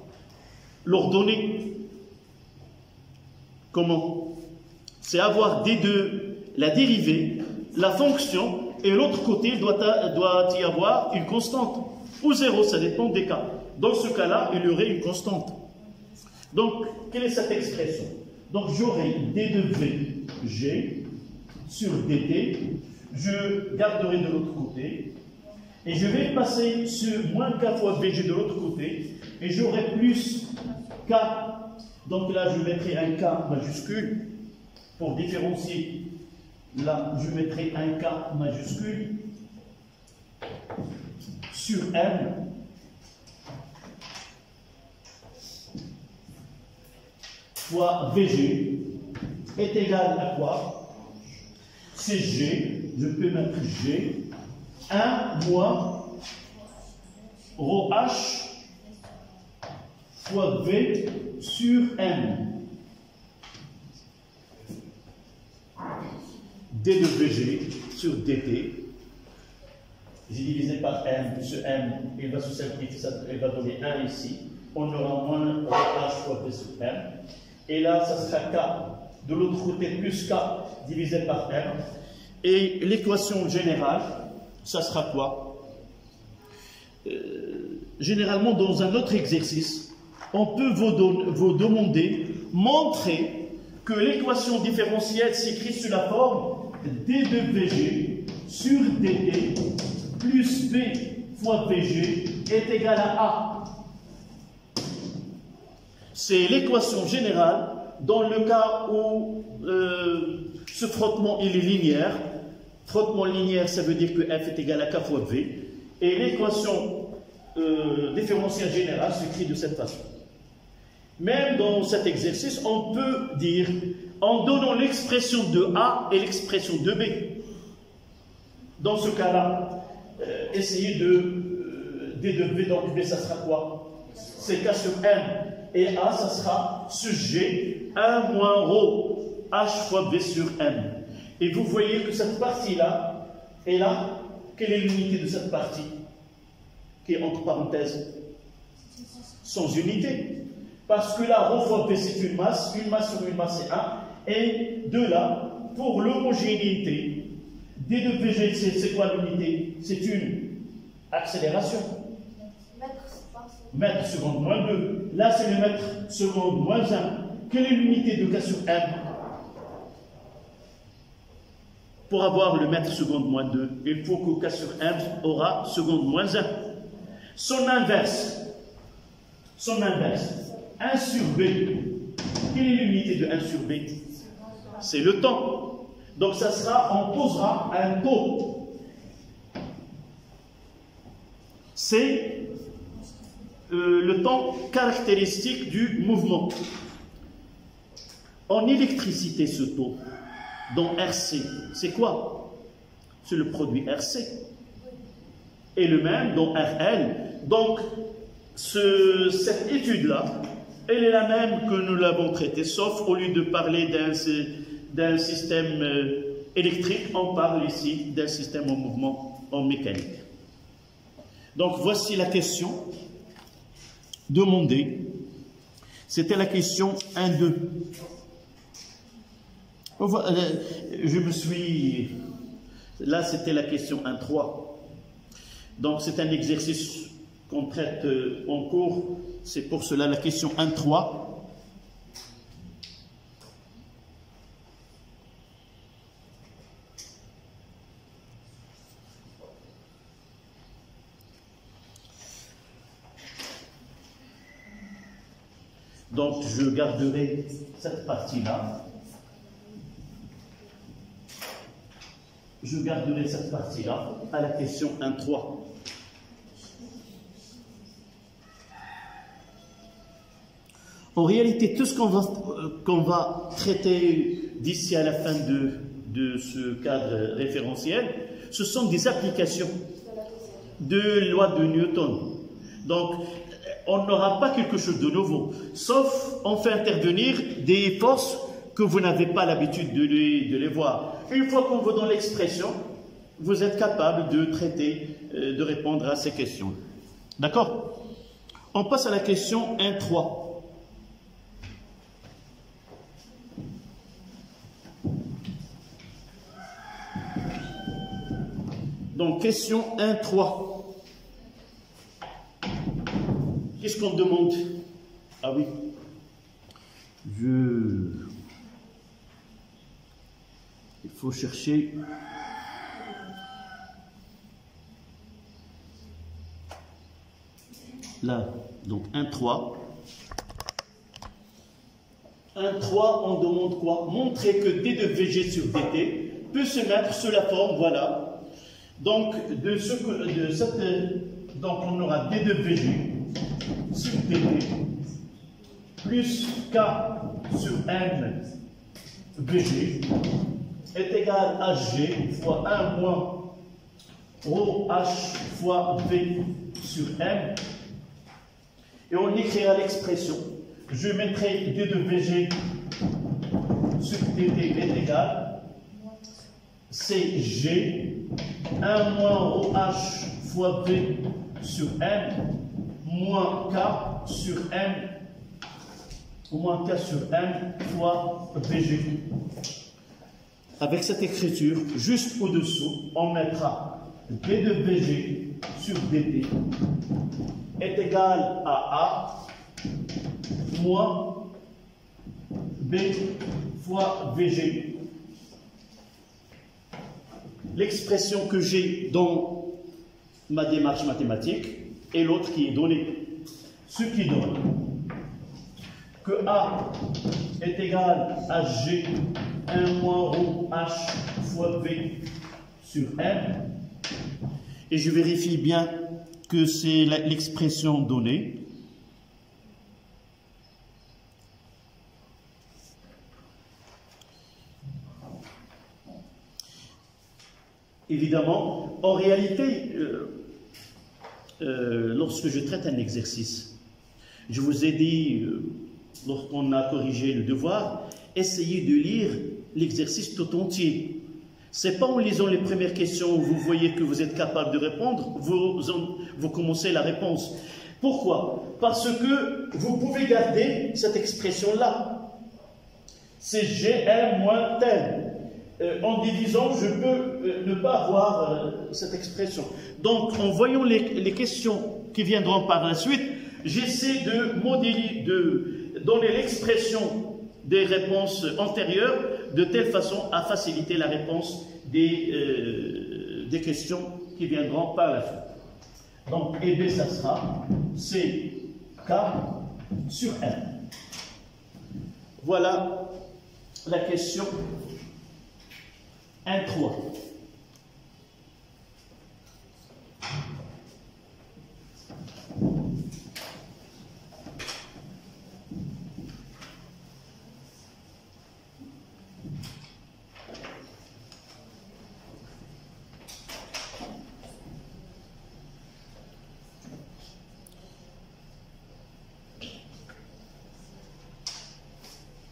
leur donner comment? C'est avoir la dérivée, la fonction, et l'autre côté doit y avoir une constante, ou zéro, ça dépend des cas. Dans ce cas-là, il y aurait une constante. Donc, quelle est cette expression? Donc j'aurai d de VG sur dt, je garderai de l'autre côté. Et je vais passer ce moins k fois VG de l'autre côté. Et j'aurai plus k. Donc là, je mettrai un k majuscule. Pour différencier, là, je mettrai un k majuscule sur m fois VG est égal à quoi? C'est G, je peux mettre G, 1 moins ρh fois V sur M. D de VG sur DT, j'ai divisé par M, ce M, il va se simplifier, il va donner 1 ici, on aura moins ρh fois V sur M, et là, ça sera K, de l'autre côté, plus K divisé par M, et l'équation générale, ça sera quoi? Généralement, dans un autre exercice, on peut vous demander, montrer que l'équation différentielle s'écrit sous la forme d de VG sur dt plus V fois VG est égal à A. C'est l'équation générale dans le cas où ce frottement il est linéaire. Frottement linéaire, ça veut dire que f est égal à k fois v. Et l'équation différentielle générale s'écrit de cette façon. Même dans cet exercice, on peut dire, en donnant l'expression de A et l'expression de B, dans ce cas-là, essayez D de V, donc B, ça sera quoi? C'est K sur M. Et A, ça sera ce G, 1 moins ρ, H fois V sur M. Et vous voyez que cette partie-là est là. Quelle est l'unité de cette partie? Qui est entre parenthèses? Sans unité. Parce que là, ρ fois V, c'est une masse sur une masse, c'est 1. Et de là, pour l'homogénéité, D de VG, c'est quoi l'unité? C'est une accélération. Mètre seconde moins 2. Là, c'est le mètre seconde moins 1. Quelle est l'unité de K sur M? Pour avoir le mètre seconde moins 2, il faut que K sur M aura seconde moins 1. Son inverse, 1 sur B. Quelle est l'unité de 1 sur B? C'est le temps. Donc ça sera, on posera un taux. C'est le temps caractéristique du mouvement. En électricité, ce taux, dans RC, c'est quoi? C'est le produit RC. Et le même dans RL. Donc, cette étude-là, elle est la même que nous l'avons traitée, sauf au lieu de parler d'un système électrique, on parle ici d'un système en mouvement en mécanique. Donc, voici la question demandée. C'était la question 1-2. Je me suis... Là, c'était la question 1-3. Donc, c'est un exercice qu'on traite en cours. C'est pour cela la question 1-3. Donc, je garderai cette partie-là. Je garderai cette partie-là à la question 1-3. En réalité, tout ce qu'on va traiter d'ici à la fin de ce cadre référentiel, ce sont des applications de loi de Newton. Donc, on n'aura pas quelque chose de nouveau, sauf on fait intervenir des forces que vous n'avez pas l'habitude de les voir. Une fois qu'on vous donne l'expression, vous êtes capable de traiter, de répondre à ces questions. D'accord? On passe à la question 1-3. Donc, question 1-3. Qu'est-ce qu'on demande? Ah oui. Il faut chercher là, donc 1,3. 1,3, on demande quoi? Montrer que d de Vg sur dt peut se mettre sous la forme, voilà. Donc, donc on aura d de Vg sur dt plus k sur m Vg est égal à G fois 1 moins ρh fois V sur M. Et on écrira l'expression. Je mettrai d de Vg sur dt est égal, c'est G 1 moins ρh fois V sur M moins K sur M, moins K sur M fois Vg. Avec cette écriture, juste au-dessous, on mettra d de Vg sur dt est égal à A moins B fois Vg. L'expression que j'ai dans ma démarche mathématique et l'autre qui est donnée. Ce qui donne que A est égal à G 1 moins ρh fois V sur M. Et je vérifie bien que c'est l'expression donnée. Évidemment, en réalité, lorsque je traite un exercice, je vous ai dit, lorsqu'on a corrigé le devoir, essayez de lire l'exercice tout entier. C'est pas en lisant les premières questions où vous voyez que vous êtes capable de répondre, vous commencez la réponse. Pourquoi? Parce que vous pouvez garder cette expression-là. C'est Gm moins tel. En divisant, je peux ne pas avoir cette expression. Donc, en voyant les questions qui viendront par la suite, j'essaie de modéliser, de donner l'expression des réponses antérieures de telle façon à faciliter la réponse des questions qui viendront par la suite. Donc, EB, ça sera CK sur M. Voilà la question 1,3.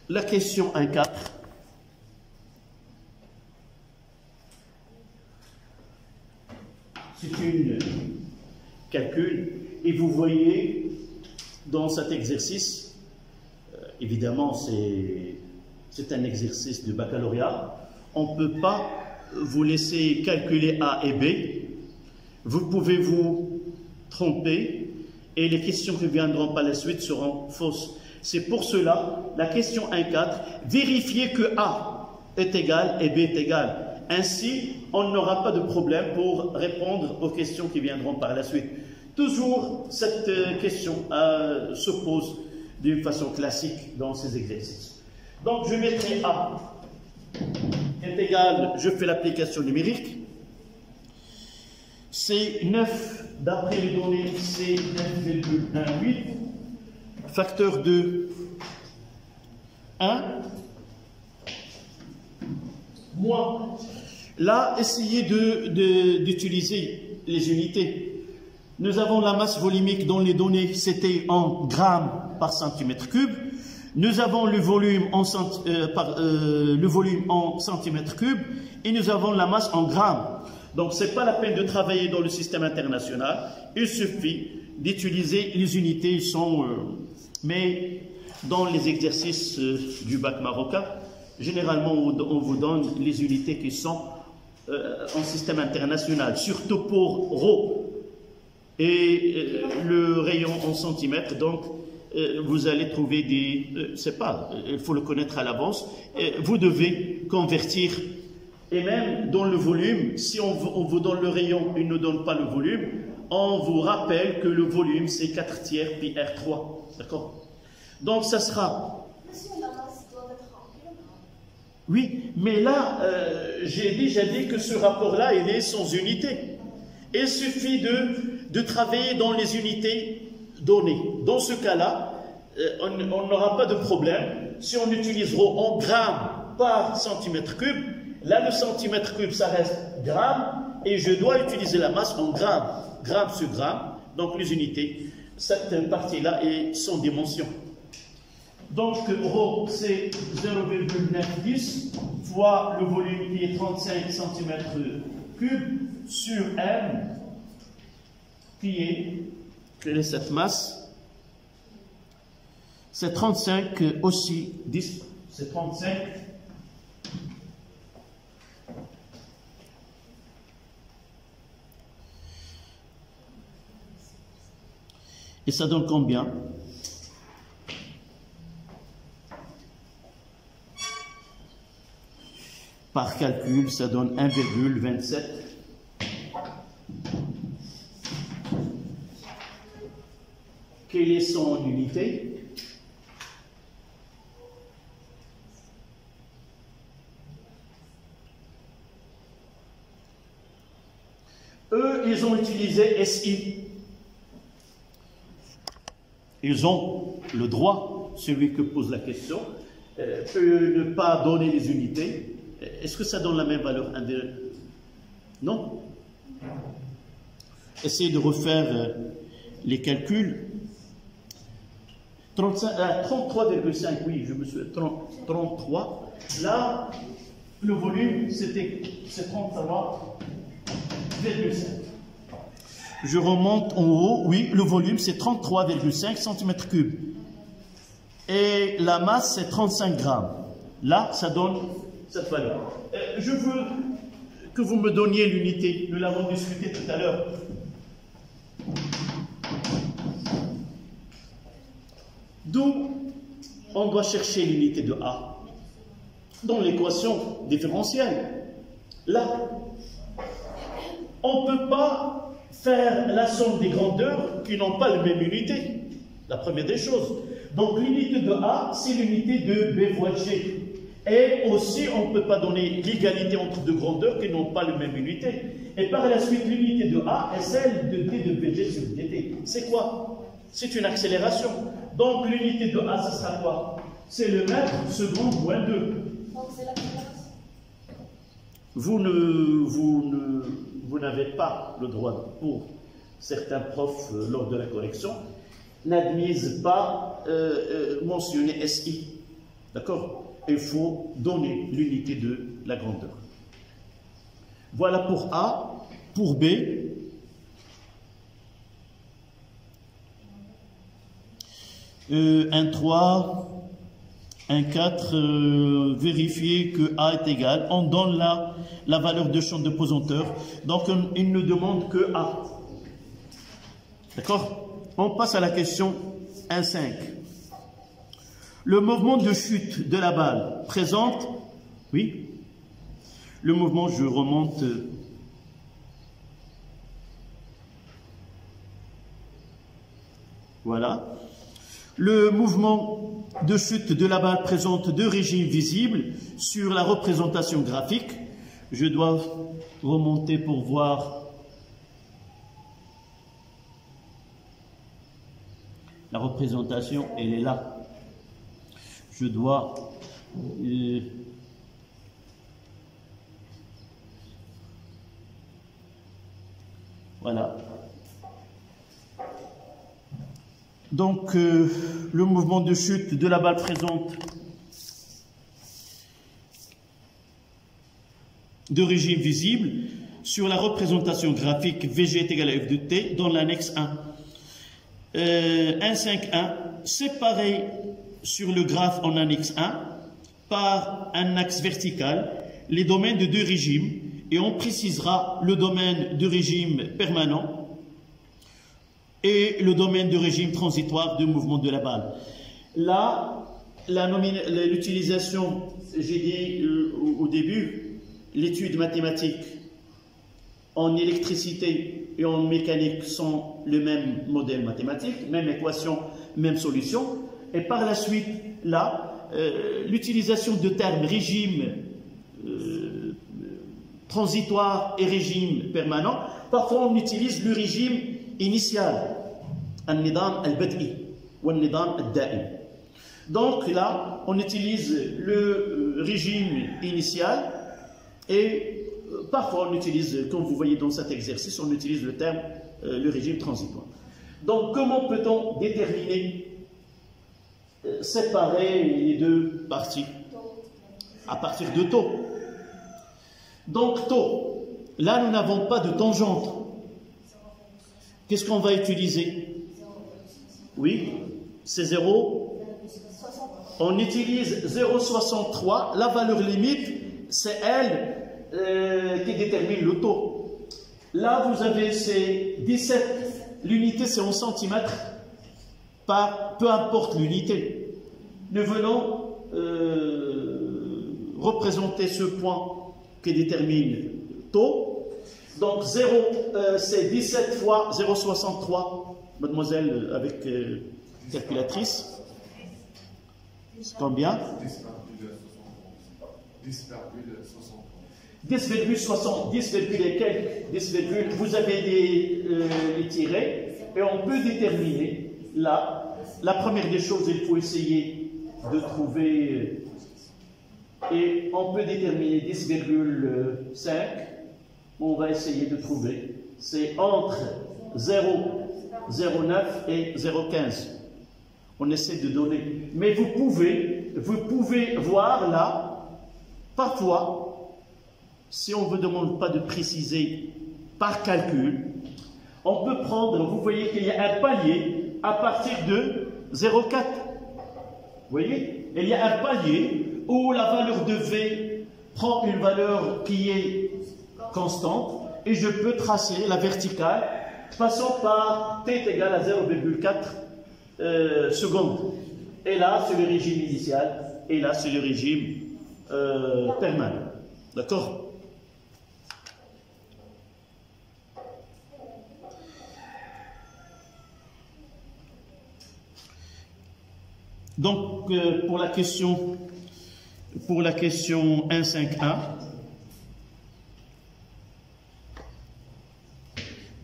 La question 1,4. C'est une calcul et vous voyez dans cet exercice, évidemment c'est un exercice de baccalauréat, on ne peut pas vous laisser calculer A et B, vous pouvez vous tromper et les questions qui viendront par la suite seront fausses. C'est pour cela, la question 1,4, vérifiez que A est égal et B est égal. Ainsi, on n'aura pas de problème pour répondre aux questions qui viendront par la suite. Toujours, cette question se pose d'une façon classique dans ces exercices. Donc, je mettrai A est égal, je fais l'application numérique. C'est 9, d'après les données, c'est 9,18. Facteur de 1 moins. Là, essayez d'utiliser les unités. Nous avons la masse volumique dans les données, c'était en grammes par centimètre cube. Nous avons le volume en centimètres cubes et nous avons la masse en grammes. Donc, ce n'est pas la peine de travailler dans le système international. Il suffit d'utiliser les unités. Mais dans les exercices du bac marocain, généralement, on vous donne les unités qui sont en système international, surtout pour ρ et le rayon en centimètres. Donc, vous allez trouver c'est pas, il faut le connaître à l'avance. Vous devez convertir, et même dans le volume, si on vous donne le rayon, il ne donne pas le volume, on vous rappelle que le volume c'est 4 tiers pi R3. D'accord? Donc ça sera... Monsieur, la masse doit être en kilogrammes. Oui, mais là, j'ai déjà dit que ce rapport-là, il est sans unité. Il suffit de travailler dans les unités données. Dans ce cas-là, on n'aura pas de problème. Si on utilisera en grammes par centimètre cube, là, le centimètre cube, ça reste gramme, et je dois utiliser la masse en grammes, gramme sur gramme, donc les unités. Cette partie-là est sans dimension. Donc, ρ, c'est 0,910 fois le volume qui est 35 cm3 sur M, qui est, quelle est cette masse? C'est 35 aussi, 10, c'est 35. Et ça donne combien? Par calcul, ça donne 1,27. Quelle est son unité? Eux, ils ont utilisé SI. Ils ont le droit, celui que pose la question, peut ne pas donner les unités. Est-ce que ça donne la même valeur? Non? Essayez de refaire les calculs. 33,5, oui, je me suis... 33. Là, le volume, c'est 33,5. Je remonte en haut, oui, le volume, c'est 33,5 cm3. Et la masse, c'est 35 grammes. Là, ça donne cette valeur. Je veux que vous me donniez l'unité. Nous l'avons discuté tout à l'heure. D'où on doit chercher l'unité de A dans l'équation différentielle. Là, on ne peut pas faire la somme des grandeurs qui n'ont pas la même unité. La première des choses. Donc l'unité de A, c'est l'unité de B fois G. Et aussi, on ne peut pas donner l'égalité entre deux grandeurs qui n'ont pas la même unité. Et par la suite, l'unité de A est celle de D de BG sur dt. C'est quoi? C'est une accélération. Donc l'unité de A, ce sera quoi? C'est le mètre seconde moins 2. Donc c'est l'accélération. Vous n'avez pas le droit, pour certains profs lors de la correction, n'admisent pas mentionner SI. D'accord? Il faut donner l'unité de la grandeur. Voilà pour A. Pour B, un 3, un 4, vérifier que A est égal. On donne là la valeur de champ de pesanteur. Donc, il ne demande que A. D'accord? On passe à la question 1,5. Le mouvement de chute de la balle présente... Oui? Le mouvement, je remonte... Voilà. Le mouvement de chute de la balle présente deux régimes visibles sur la représentation graphique. Je dois remonter pour voir la représentation, elle est là. Je dois voilà. Donc, le mouvement de chute de la balle présente deux régimes visibles sur la représentation graphique VG est égal à F de T dans l'annexe 1. 1,5,1, séparé sur le graphe en annexe 1 par un axe vertical les domaines de deux régimes et on précisera le domaine de régime permanent et le domaine de régime transitoire de mouvement de la balle. Là, l'utilisation, j'ai dit au début, l'étude mathématique en électricité et en mécanique sont le même modèle mathématique, même équation, même solution. Et par la suite, là, l'utilisation de termes régime transitoire et régime permanent, parfois on utilise le régime initial, al-nidam al-bad'i ou al-nidam al-da'im. Donc là, on utilise le régime initial et parfois on utilise, comme vous voyez dans cet exercice, on utilise le terme, le régime transitoire. Donc comment peut-on déterminer, séparer les deux parties? À partir de taux. Donc taux, là nous n'avons pas de tangente. Qu'est-ce qu'on va utiliser? Oui, c'est 0. On utilise 0,63. La valeur limite, c'est elle qui détermine le taux. Là, vous avez ces 17. L'unité, c'est en centimètres par peu importe l'unité. Nous venons représenter ce point qui détermine taux. Donc 0, c'est 17 fois 0,63. Mademoiselle, avec calculatrice. Combien? 10,60. 10, et quelques. 10, vous avez les tirets et on peut déterminer là. La première des choses, il faut essayer de trouver et on peut déterminer 10,5. On va essayer de trouver. C'est entre 0,09 et 0,15. On essaie de donner. Mais vous pouvez voir là, parfois, si on ne vous demande pas de préciser par calcul, on peut prendre, vous voyez qu'il y a un palier à partir de 0,4. Vous voyez? Il y a un palier où la valeur de V prend une valeur qui est constante et je peux tracer la verticale passant par t est égal à 0,4 secondes. Et là, c'est le régime initial et là, c'est le régime permanent. D'accord? Donc, pour la question 1.5a,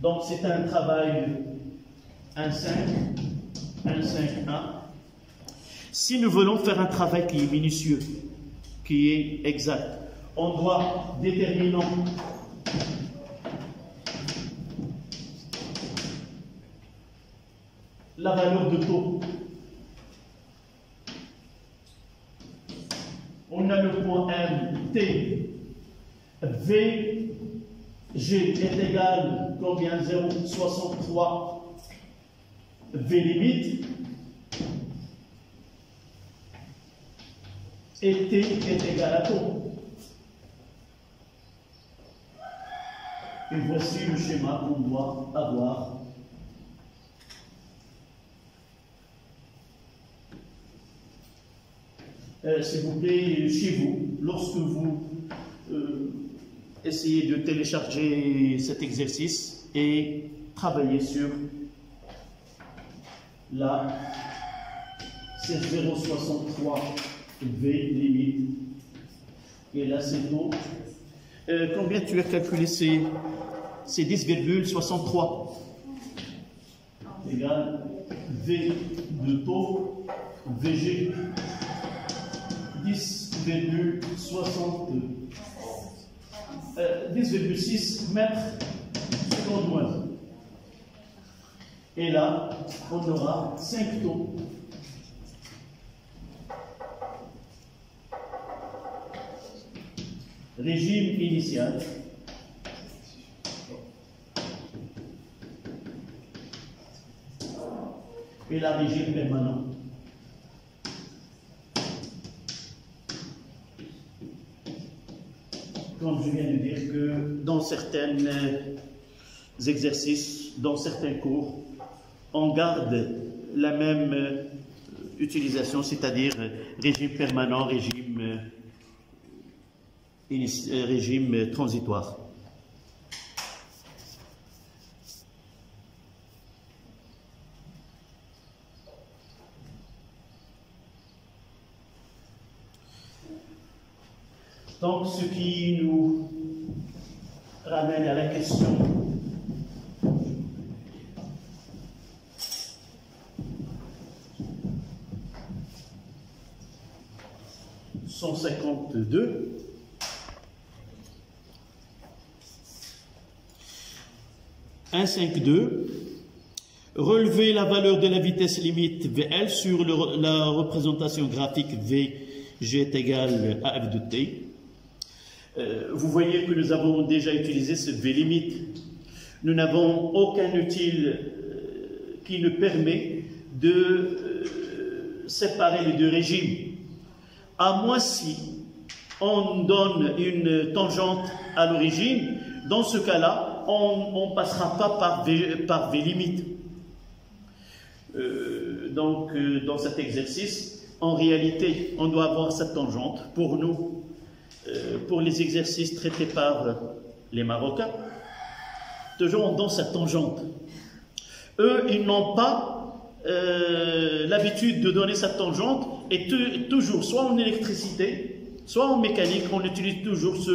donc c'est un travail 1.5a. Si nous voulons faire un travail qui est minutieux, qui est exact, on doit déterminer la valeur de taux. On a le point M, T, V, G est égal combien? 0,63 V limite. Et T est égal à taux. Et voici le schéma qu'on doit avoir. S'il vous plaît, chez vous, lorsque vous essayez de télécharger cet exercice et travailler sur là, c'est 0,63 V limite. Et là, c'est taux. Combien tu as calculé? C'est 10,63 égale V de taux, VG 10,6 mètres seconde moins. Et là, on aura 5 taux. Régime initial. Et la régime permanent. Comme je viens de dire que dans certains exercices, dans certains cours, on garde la même utilisation, c'est-à-dire régime permanent, régime transitoire. Donc, ce qui nous ramène à la question (152). « 1,5,2. Relever la valeur de la vitesse limite VL sur la représentation graphique VG est égal à F de T. » Vous voyez que nous avons déjà utilisé ce V limite. Nous n'avons aucun outil qui nous permet de séparer les deux régimes. À moins si on donne une tangente à l'origine, dans ce cas-là, on ne passera pas par V limite. Donc, dans cet exercice, en réalité, on doit avoir cette tangente pour nous, pour les exercices traités par les Marocains. Toujours on donne cette tangente. Eux, ils n'ont pas l'habitude de donner cette tangente et toujours, soit en électricité, soit en mécanique, on utilise toujours ce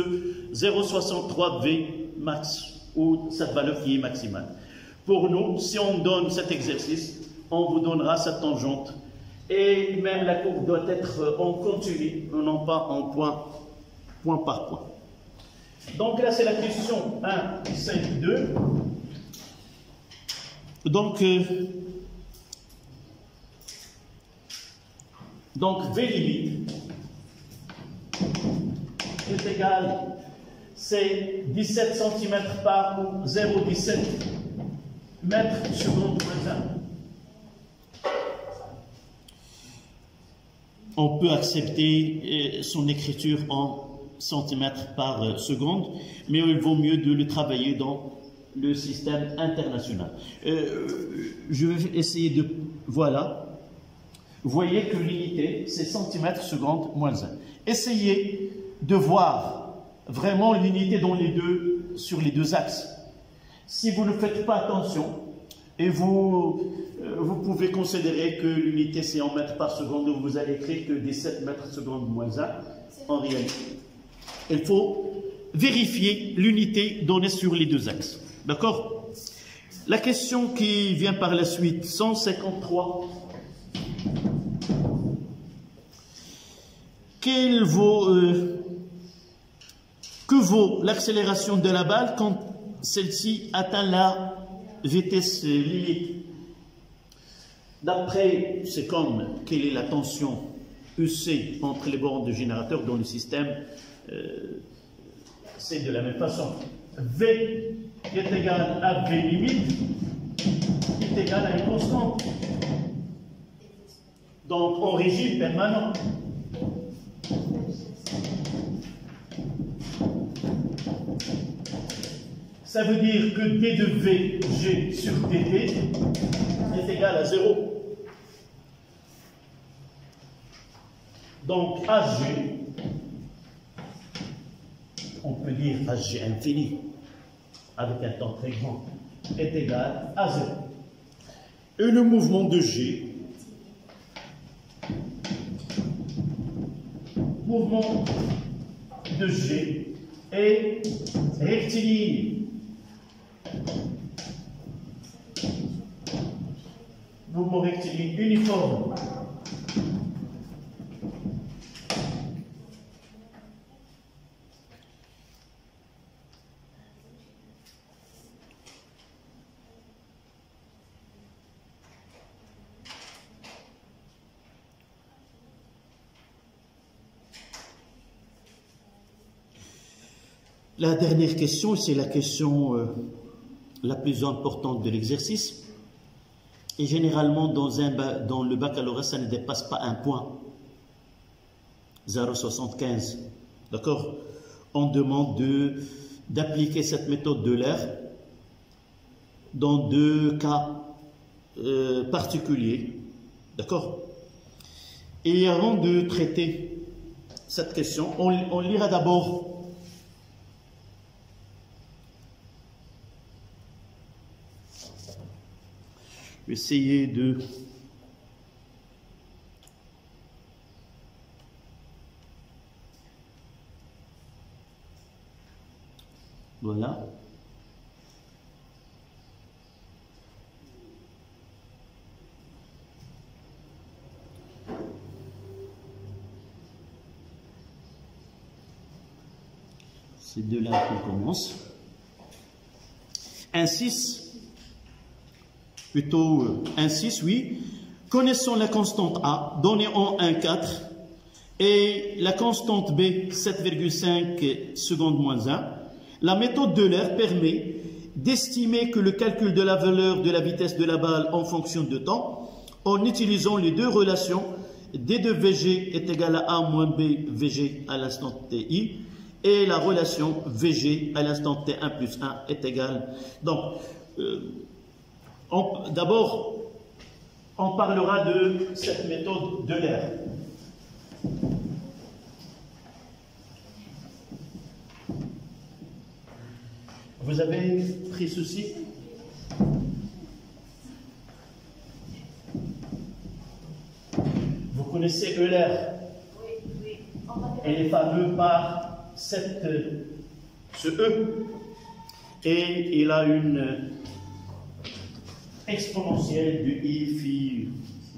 0,63 V max ou cette valeur qui est maximale. Pour nous, si on donne cet exercice, on vous donnera cette tangente. Et même la courbe doit être en continu, non pas en point par point. Donc là, c'est la question 1,5,2. Donc V limite est égal, c'est 17 cm par 0,17 mètres seconde moins 1. On peut accepter son écriture en centimètres par seconde, mais il vaut mieux de le travailler dans le système international. Je vais essayer de... Voilà. Vous voyez que l'unité, c'est centimètres seconde moins 1. Essayez de voir vraiment l'unité sur les deux axes. Si vous ne faites pas attention, et vous pouvez considérer que l'unité c'est en mètres par seconde, vous allez écrire que 17 mètres seconde moins 1 en réalité. Il faut vérifier l'unité donnée sur les deux axes. D'accord? La question qui vient par la suite, 153. Que vaut l'accélération de la balle quand celle-ci atteint la vitesse limite? D'après, c'est comme quelle est la tension EC entre les bornes de générateur dans le système, c'est de la même façon. V est égal à V limite est égal à une constante. Donc, en régime permanent. Ça veut dire que D de VG sur DT est égal à 0. Donc HG, on peut dire HG infini, avec un temps très grand, est égal à 0. Et le mouvement de G, est rectiligne. Mouvement rectiligne uniforme. La dernière question, c'est la question la plus importante de l'exercice. Et généralement, dans le baccalauréat, ça ne dépasse pas un point. 0,75. D'accord? On demande d'appliquer cette méthode de l'air dans deux cas particuliers. D'accord? Et avant de traiter cette question, on lira d'abord essayer de C'est de là qu'on commence. Un 6, plutôt un 6, oui. Connaissons la constante A, donnée en 1, 4, et la constante B, 7,5 secondes moins 1. La méthode d'Euler permet d'estimer que le calcul de la valeur de la vitesse de la balle en fonction de temps en utilisant les deux relations D de VG est égal à A moins B VG à l'instant TI et la relation VG à l'instant T1 plus 1 est égale. Donc, d'abord, on parlera de cette méthode d'Euler. Vous avez pris ceci? Vous connaissez Euler? Oui. Elle est fameux par ce E. Et il a une exponentielle de I, phi.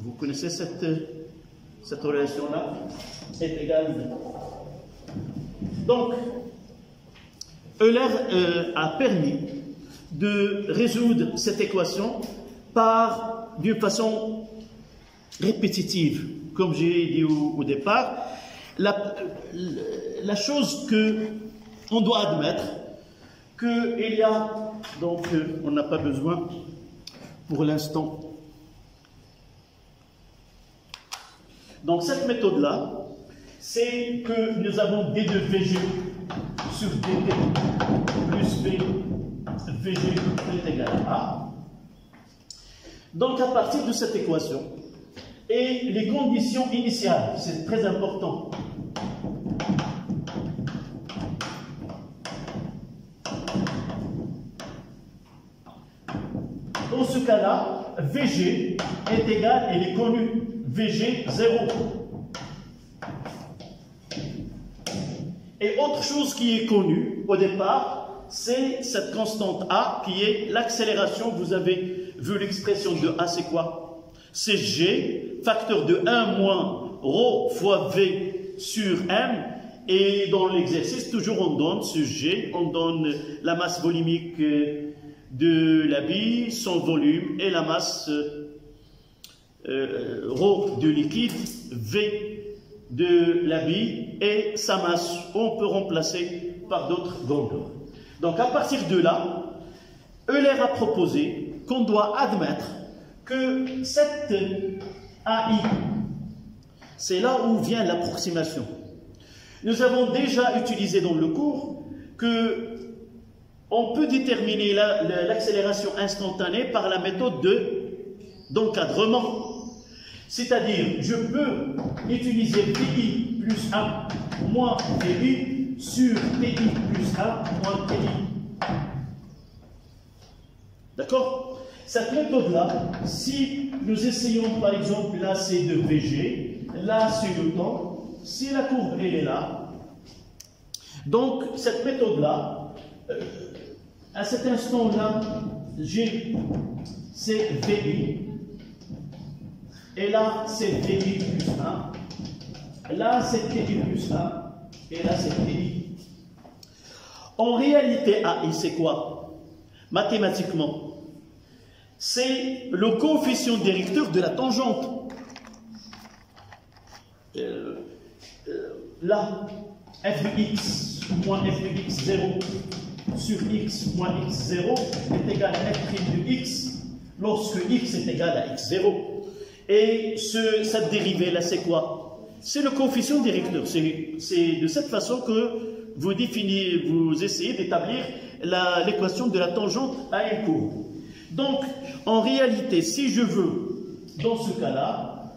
Vous connaissez cette relation-là? Est égale. Donc, Euler a permis de résoudre cette équation d'une façon répétitive, comme j'ai dit au départ. La chose qu'on doit admettre, qu'il y a, donc on n'a pas besoin pour l'instant. Donc cette méthode-là, c'est que nous avons D de VG sur dt plus B VG est égal à A. Donc à partir de cette équation, et les conditions initiales, c'est très important. Dans ce cas-là, VG est égal, elle est connue, VG 0. Et autre chose qui est connue au départ, c'est cette constante A qui est l'accélération. Vous avez vu l'expression de A, c'est quoi? C'est G, facteur de 1 moins ρ fois V sur M. Et dans l'exercice, toujours on donne ce G, on donne la masse volumique de la bille, son volume, et la masse ρ de liquide, V de la bille, et sa masse, on peut remplacer par d'autres grandeurs. Donc à partir de là, Euler a proposé qu'on doit admettre que cette AI, c'est là où vient l'approximation. Nous avons déjà utilisé dans le cours que on peut déterminer l'accélération instantanée par la méthode d'encadrement. C'est-à-dire, je peux utiliser PI plus 1 moins PI sur PI plus 1 moins PI. D'accord? Cette méthode-là, si nous essayons par exemple, là c'est de VG, là c'est le temps, si la courbe elle est là, donc cette méthode-là, à cet instant-là, G c'est VI, et là c'est VI plus 1, là c'est TI plus 1, et là c'est TI. En réalité, AI c'est quoi? Mathématiquement, c'est le coefficient directeur de la tangente. Là, f de x moins f de x0 sur x moins x0 est égal à f' de x lorsque x est égal à x0. Et cette dérivée là, c'est quoi? C'est le coefficient directeur. C'est de cette façon que vous essayez d'établir l'équation de la tangente à une courbe. Donc, en réalité, si je veux, dans ce cas-là,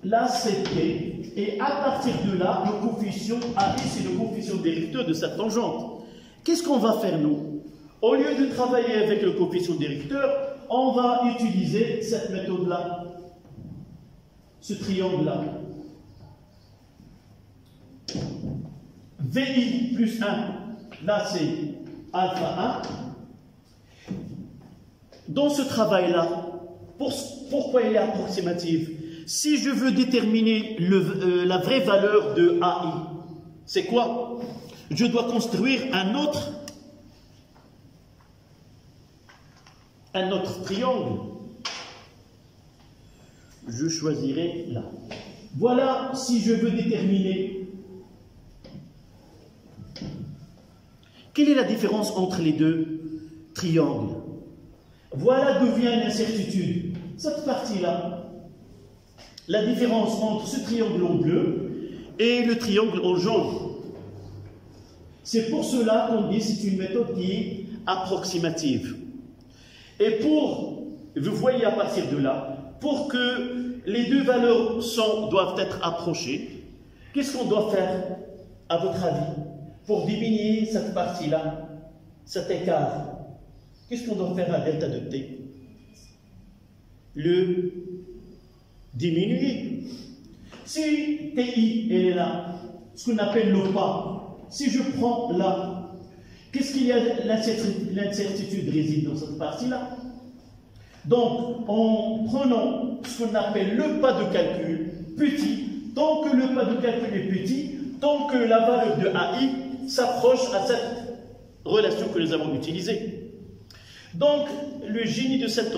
là c'est T, et à partir de là, le coefficient AI, c'est le coefficient directeur de cette tangente. Qu'est-ce qu'on va faire, nous? Au lieu de travailler avec le coefficient directeur, on va utiliser cette méthode-là, ce triangle-là. VI plus 1, là c'est alpha 1. Dans ce travail-là, pourquoi il est approximatif? Si je veux déterminer la vraie valeur de AI, c'est quoi? je dois construire un autre triangle. Je choisirai là. Voilà si je veux déterminer quelle est la différence entre les deux triangles. Voilà d'où vient l'incertitude. Cette partie-là, la différence entre ce triangle en bleu et le triangle en jaune. C'est pour cela qu'on dit que c'est une méthode qui est approximative. Et vous voyez à partir de là, pour que les deux valeurs doivent être approchées, qu'est-ce qu'on doit faire, à votre avis, pour diminuer cette partie-là, cet écart? Qu'est-ce qu'on doit faire à delta de t? Le diminuer. Si TI elle est là, ce qu'on appelle le pas, si je prends là, qu'est-ce qu'il y a? L'incertitude réside dans cette partie-là. Donc, en prenant ce qu'on appelle le pas de calcul petit, tant que le pas de calcul est petit, tant que la valeur de AI s'approche à cette relation que nous avons utilisée. Donc, le génie de cette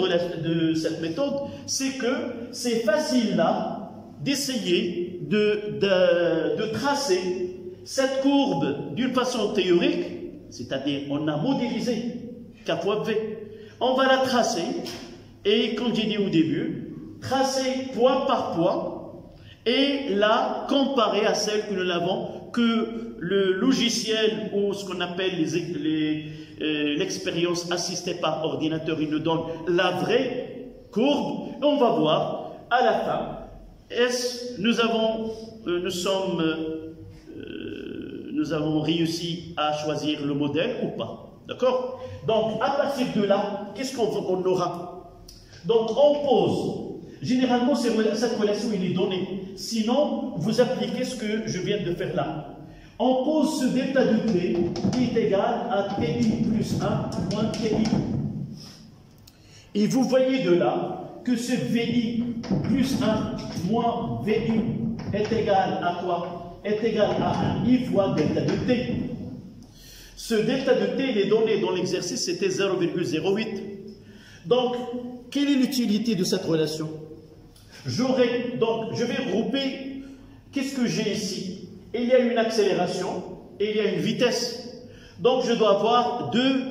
méthode, c'est que c'est facile là d'essayer de tracer cette courbe d'une façon théorique, c'est-à-dire on a modélisé K fois V. On va la tracer et, comme j'ai dit au début, tracer point par point et la comparer à celle que nous n'avons que le logiciel ou ce qu'on appelle l'expérience assistée par ordinateur, il nous donne la vraie courbe. Et on va voir à la fin, nous avons réussi à choisir le modèle ou pas. D'accord? Donc, à partir de là, qu'est-ce qu'on aura? Donc, on pose. Généralement, cette relation, il est donnée. Sinon, vous appliquez ce que je viens de faire là. On pose ce delta de t qui est égal à ti plus 1 moins ti. Et vous voyez de là que ce vi plus 1 moins vi est égal à quoi? Est égal à 1 i fois delta de t. Ce delta de t, il est donné dans l'exercice, c'était 0,08. Donc, quelle est l'utilité de cette relation? Je vais regrouper, qu'est-ce que j'ai ici? Il y a une accélération et il y a une vitesse. Donc, je dois avoir deux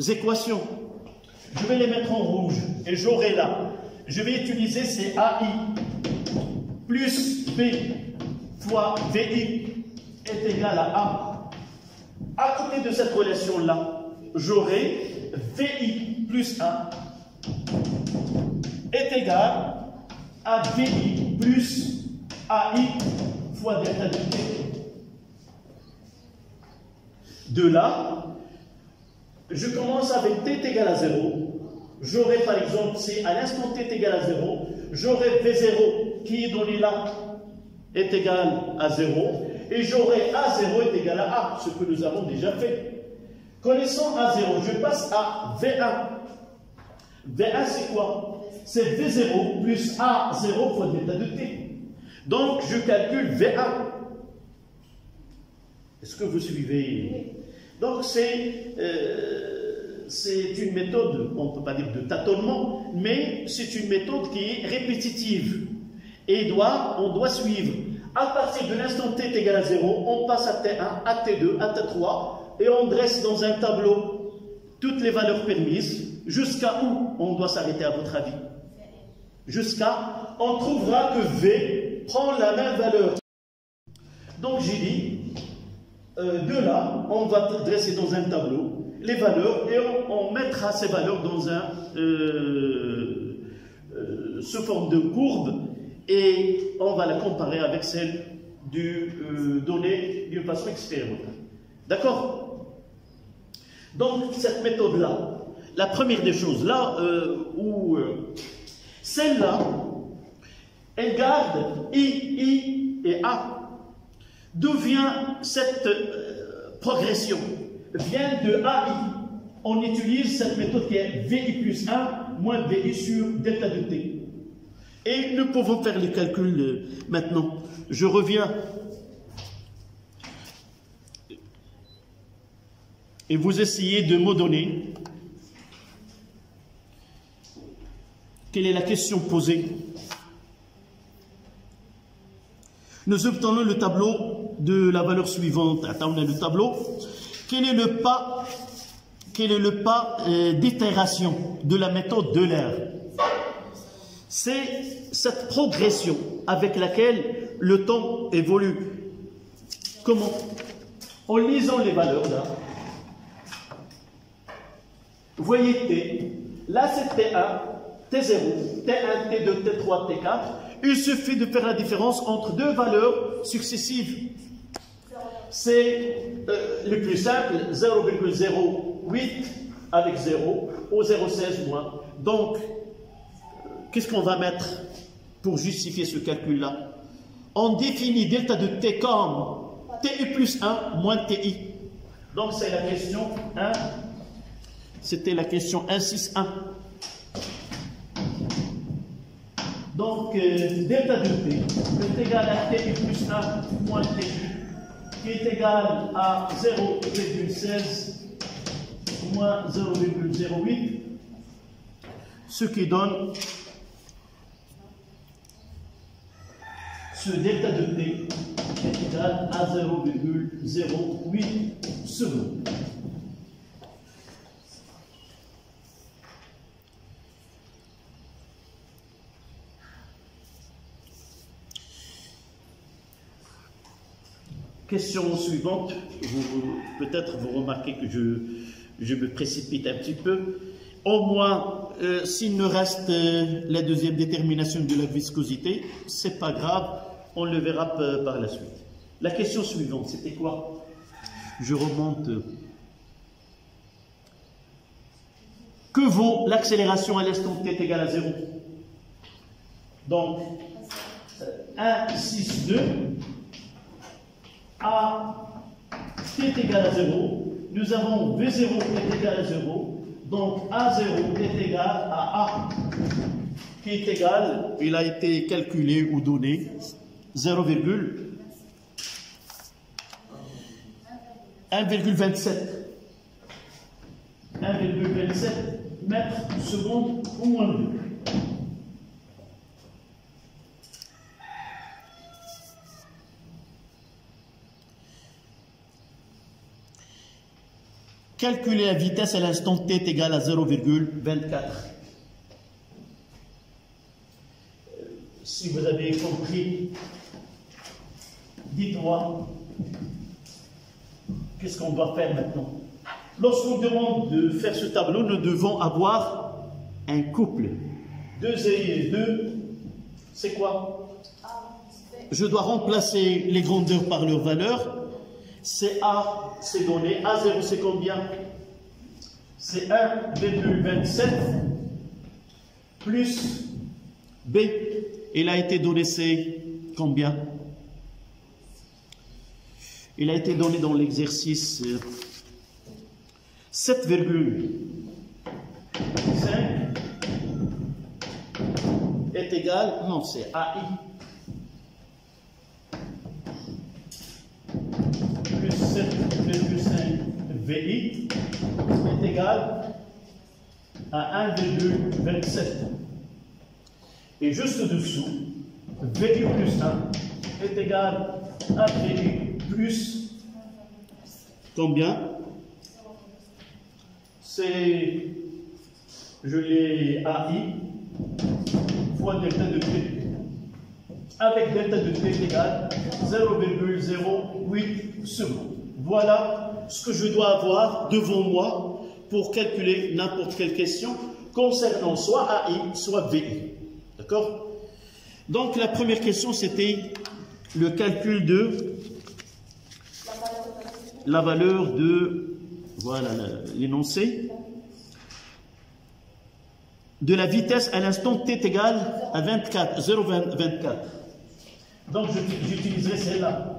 équations. Je vais les mettre en rouge et j'aurai là. Je vais utiliser ces AI plus B fois VI est égal à A. À côté de cette relation-là, j'aurai VI plus 1 est égal à VI plus AI fois delta de t. De là, je commence avec t est égal à 0. J'aurai par exemple, c'est à l'instant t est égal à 0, j'aurai V0 qui est donné là est égal à 0, et j'aurai A0 est égal à A, ce que nous avons déjà fait. Connaissant A0, je passe à V1. V1 c'est quoi? C'est V0 plus A0 fois delta de t. Donc, je calcule V1. Est-ce que vous suivez? Donc, c'est une méthode, on ne peut pas dire de tâtonnement, mais c'est une méthode qui est répétitive. Et on doit suivre. À partir de l'instant t est égal à 0, on passe à T1, à T2, à T3, et on dresse dans un tableau toutes les valeurs permises, jusqu'à où on doit s'arrêter à votre avis? Jusqu'à, on trouvera que V prend la même valeur. Donc j'ai dit, de là, on va dresser dans un tableau les valeurs et on mettra ces valeurs dans sous forme de courbe et on va la comparer avec celle donnée d'une façon expérimentale. D'accord? Donc cette méthode-là, la première des choses, là celle-là, elle garde I et A. D'où vient cette progression? Vient de AI. On utilise cette méthode qui est VI plus 1 moins VI sur delta de t. Et nous pouvons faire les calculs maintenant. Je reviens et vous essayez de me donner quelle est la question posée. Nous obtenons le tableau de la valeur suivante. Attends, on a le tableau. Quel est le pas d'itération de la méthode d'Euler? C'est cette progression avec laquelle le temps évolue. Comment? En lisant les valeurs là. Vous voyez T. Là c'est T1, T0, T1, T2, T3, T4. Il suffit de faire la différence entre deux valeurs successives. C'est le plus simple, 0,08 avec 0 ou 0,16 moins. Donc, qu'est-ce qu'on va mettre pour justifier ce calcul-là? On définit delta de t comme ti plus 1 moins ti. Donc, c'est la question 1. C'était la question 161. Donc, delta de t est égal à ti plus 1 moins ti, qui est égal à 0,16 moins 0,08, ce qui donne ce delta de t est égal à 0,08 secondes. Question suivante, peut-être vous remarquez que je me précipite un petit peu. Au moins, s'il me reste la deuxième détermination de la viscosité, c'est pas grave, on le verra par la suite. La question suivante, c'était quoi? Je remonte. Que vaut l'accélération à l'instant t égale à 0? Donc, 1, 6, 2. A t est égal à 0, nous avons V0 est égal à 0, donc A0 est égal à A, qui est égal, il a été calculé ou donné, 1,27 mètres secondes ou moins 2. Calculer la vitesse à l'instant t est égal à 0,24. Si vous avez compris, dites-moi, qu'est-ce qu'on doit faire maintenant? Lorsqu'on demande de faire ce tableau, nous devons avoir un couple. 2 et 2, c'est quoi? Je dois remplacer les grandeurs par leurs valeurs. CA, c'est donné. A0, c'est combien? C'est 1,27 plus B. Il a été donné, c'est combien? Il a été donné dans l'exercice 7,5 est égal, non, c'est AI. 7,5 VI est égal à 1,27. Et juste dessous, VI plus 1 est égal à VI plus combien? C'est, je l'ai AI fois delta de T. Avec delta de T égale 0,08 secondes. Voilà ce que je dois avoir devant moi pour calculer n'importe quelle question concernant soit AI, soit VI. D'accord? Donc la première question, c'était le calcul de la valeur de, voilà l'énoncé, de la vitesse à l'instant t égale à 0,24. Donc j'utiliserai celle-là.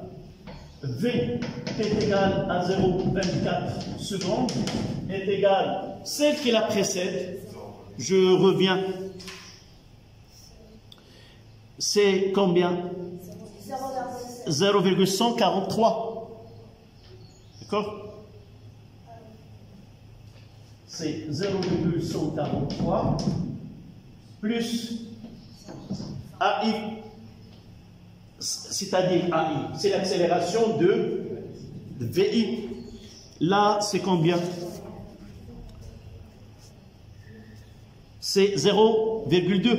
V t égale à 0,24 secondes est égale celle qui la précède. Je reviens. C'est combien? 0,143. D'accord? c'est 0,143 plus AI, c'est-à-dire AI, c'est l'accélération de VI. Là, c'est combien? C'est 0,2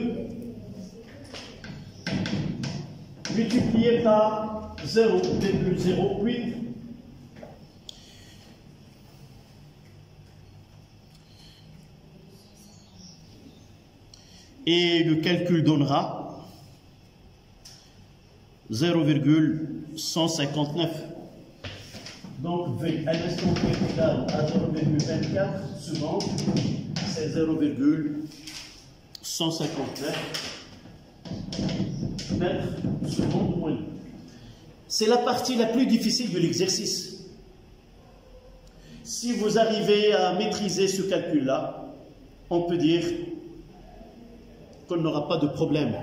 multiplié par 0,08 et le calcul donnera 0,159. Donc V à l'instant T égal à 0,24 secondes, c'est 0,159 mètres secondes moins. C'est la partie la plus difficile de l'exercice. Si vous arrivez à maîtriser ce calcul-là, on peut dire qu'on n'aura pas de problème.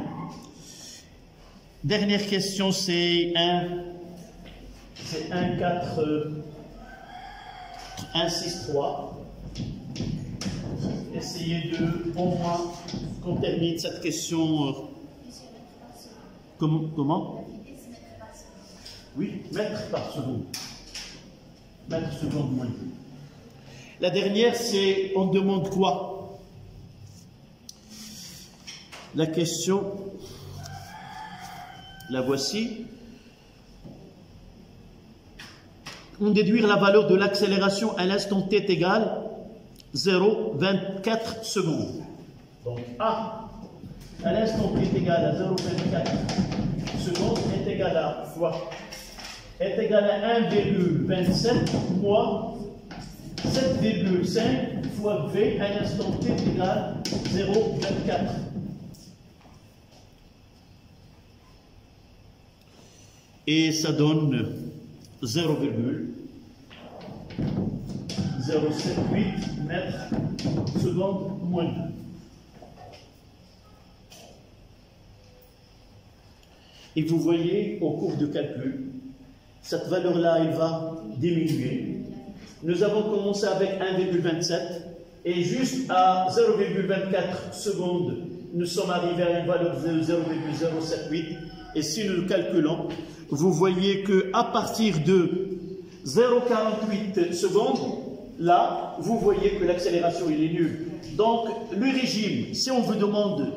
Dernière question, c'est 1,4,1,6,3. Essayez de, au moins, qu'on termine cette question. Comment? Oui, mètres par seconde. Mètres seconde moins. La dernière, c'est, on demande quoi? La question, la voici. On déduire la valeur de l'accélération à l'instant t est égale 0,24 secondes. Donc A à l'instant t est égal à 0,24 secondes est égal à fois est égal à 1,27 moins 7,5 fois V à l'instant t est égal à 0,24. Et ça donne 0,078 mètres secondes moins. Et vous voyez, au cours du calcul, cette valeur-là, elle va diminuer. Nous avons commencé avec 1,27 et juste à 0,24 secondes, nous sommes arrivés à une valeur de 0,078. Et si nous le calculons, vous voyez qu'à partir de 0,48 secondes, là, vous voyez que l'accélération est nulle. Donc, le régime, si on vous demande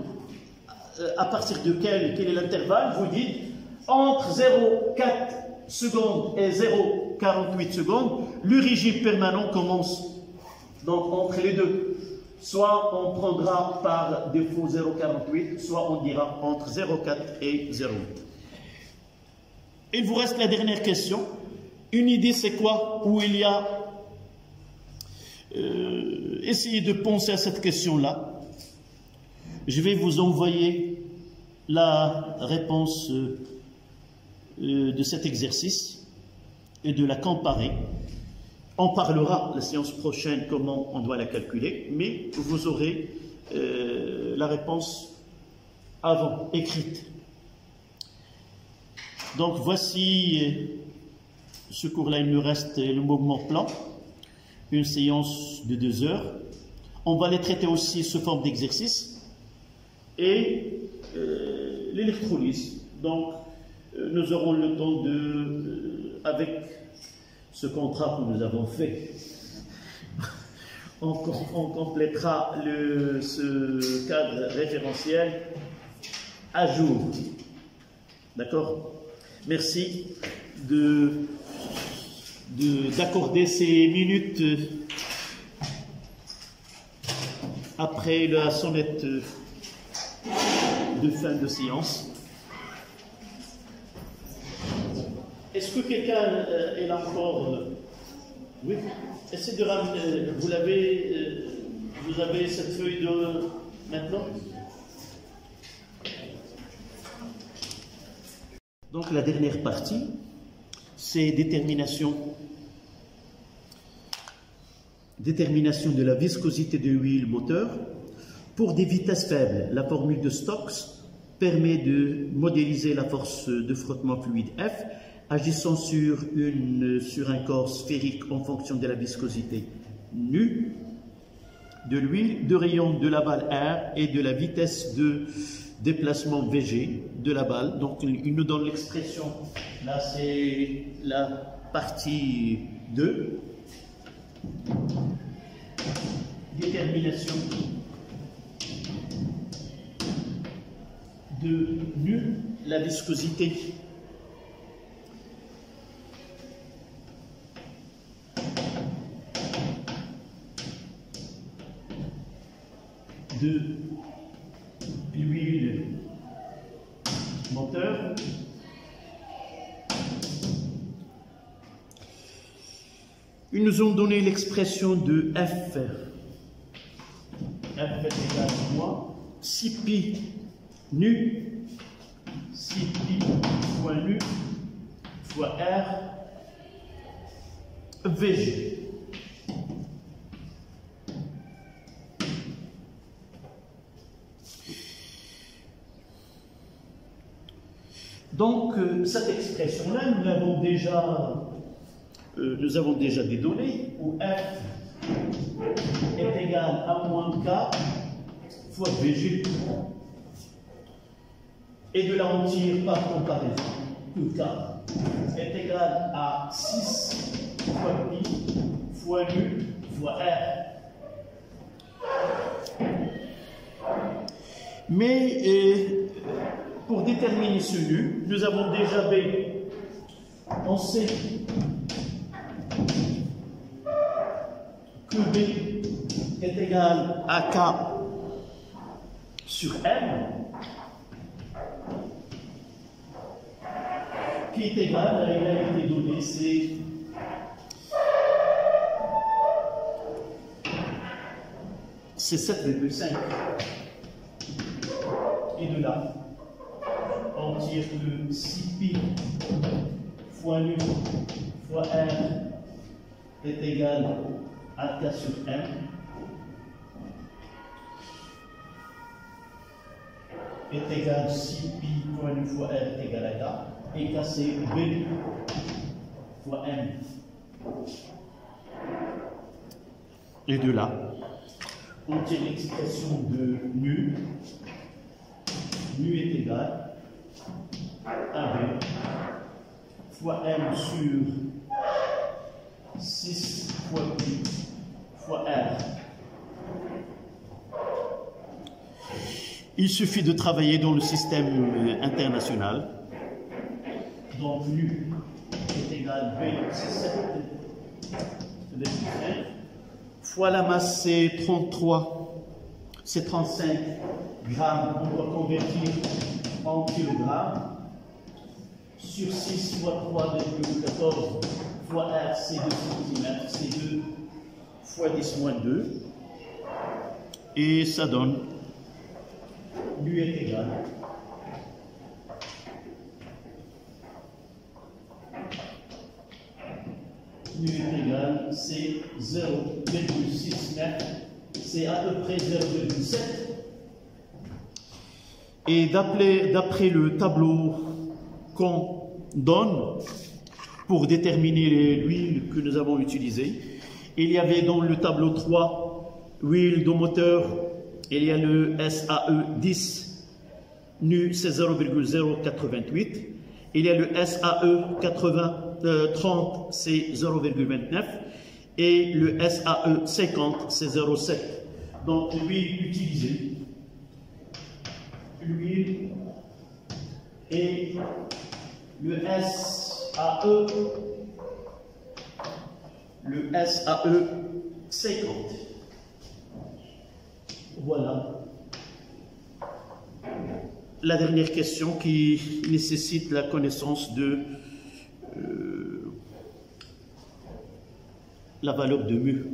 à partir de quel est l'intervalle, vous dites entre 0,4 secondes et 0,48 secondes, le régime permanent commence. Donc, entre les deux. Soit on prendra par défaut 0,48, soit on dira entre 0,4 et 0,8. Il vous reste la dernière question. Une idée, c'est quoi? Où il y a... essayez de penser à cette question-là. Je vais vous envoyer la réponse de cet exercice et de la comparer. On parlera la séance prochaine comment on doit la calculer, mais vous aurez la réponse avant, écrite. Donc voici ce cours-là, il nous reste le mouvement plan, une séance de 2 heures. On va les traiter aussi sous forme d'exercice et l'électrolyse. Donc nous aurons le temps de, avec ce contrat que nous avons fait, on complétera ce cadre référentiel à jour. D'accord? Merci d'accorder ces minutes après la sonnette de fin de séance. Est-ce que quelqu'un est là encore? Oui. Essayez de ramener. Vous avez cette feuille de maintenant? Donc la dernière partie, c'est détermination de la viscosité de l'huile moteur. Pour des vitesses faibles, la formule de Stokes permet de modéliser la force de frottement fluide F agissant sur un corps sphérique en fonction de la viscosité nu. de l'huile, de rayon de la balle R et de la vitesse de déplacement VG de la balle. Donc il nous donne l'expression, là c'est la partie 2. Détermination de nu, la viscosité de l'huile moteur, ils nous ont donné l'expression de F. F est égal à moi, 6pi nu, 6pi fois nu fois R VG. Donc, cette expression-là, nous avons déjà des données où F est égal à moins K fois VG. Et de là, on tire par comparaison que K est égal à 6 fois pi fois nu fois R. Mais pour déterminer ce nu, nous avons déjà B. On sait que B est égal à K sur M, qui est égal à la réalité donnée, c'est 7,5. Et de là, on tire que 6pi fois nu fois R est égal à K sur M. Est égal à 6pi fois nu fois R est égal à K. Et K c'est B fois M. Et de là, on tire l'expression de nu. Nu est égal à B fois M sur 6 fois pi fois R. Il suffit de travailler dans le système international. Donc nu est égal à B, c'est 7,5 fois la masse, c'est 33, c'est 35 grammes, on doit convertir en kilogrammes, sur 6 fois 3,14 fois R, c'est 2 cm, c'est 2 fois 10 moins 2, et ça donne, nu est égal c'est 0,6 mètres, c'est à peu près 0,7. Et d'après le tableau qu'on donne pour déterminer l'huile que nous avons utilisée, il y avait dans le tableau 3 huile de moteur, il y a le SAE 10, nu c'est 0,088, il y a le SAE 30 c'est 0,29 et le SAE 50 c'est 0,7. Donc l'huile utilisée, l'huile et le SAE 50. Voilà. La dernière question qui nécessite la connaissance de la valeur de mu.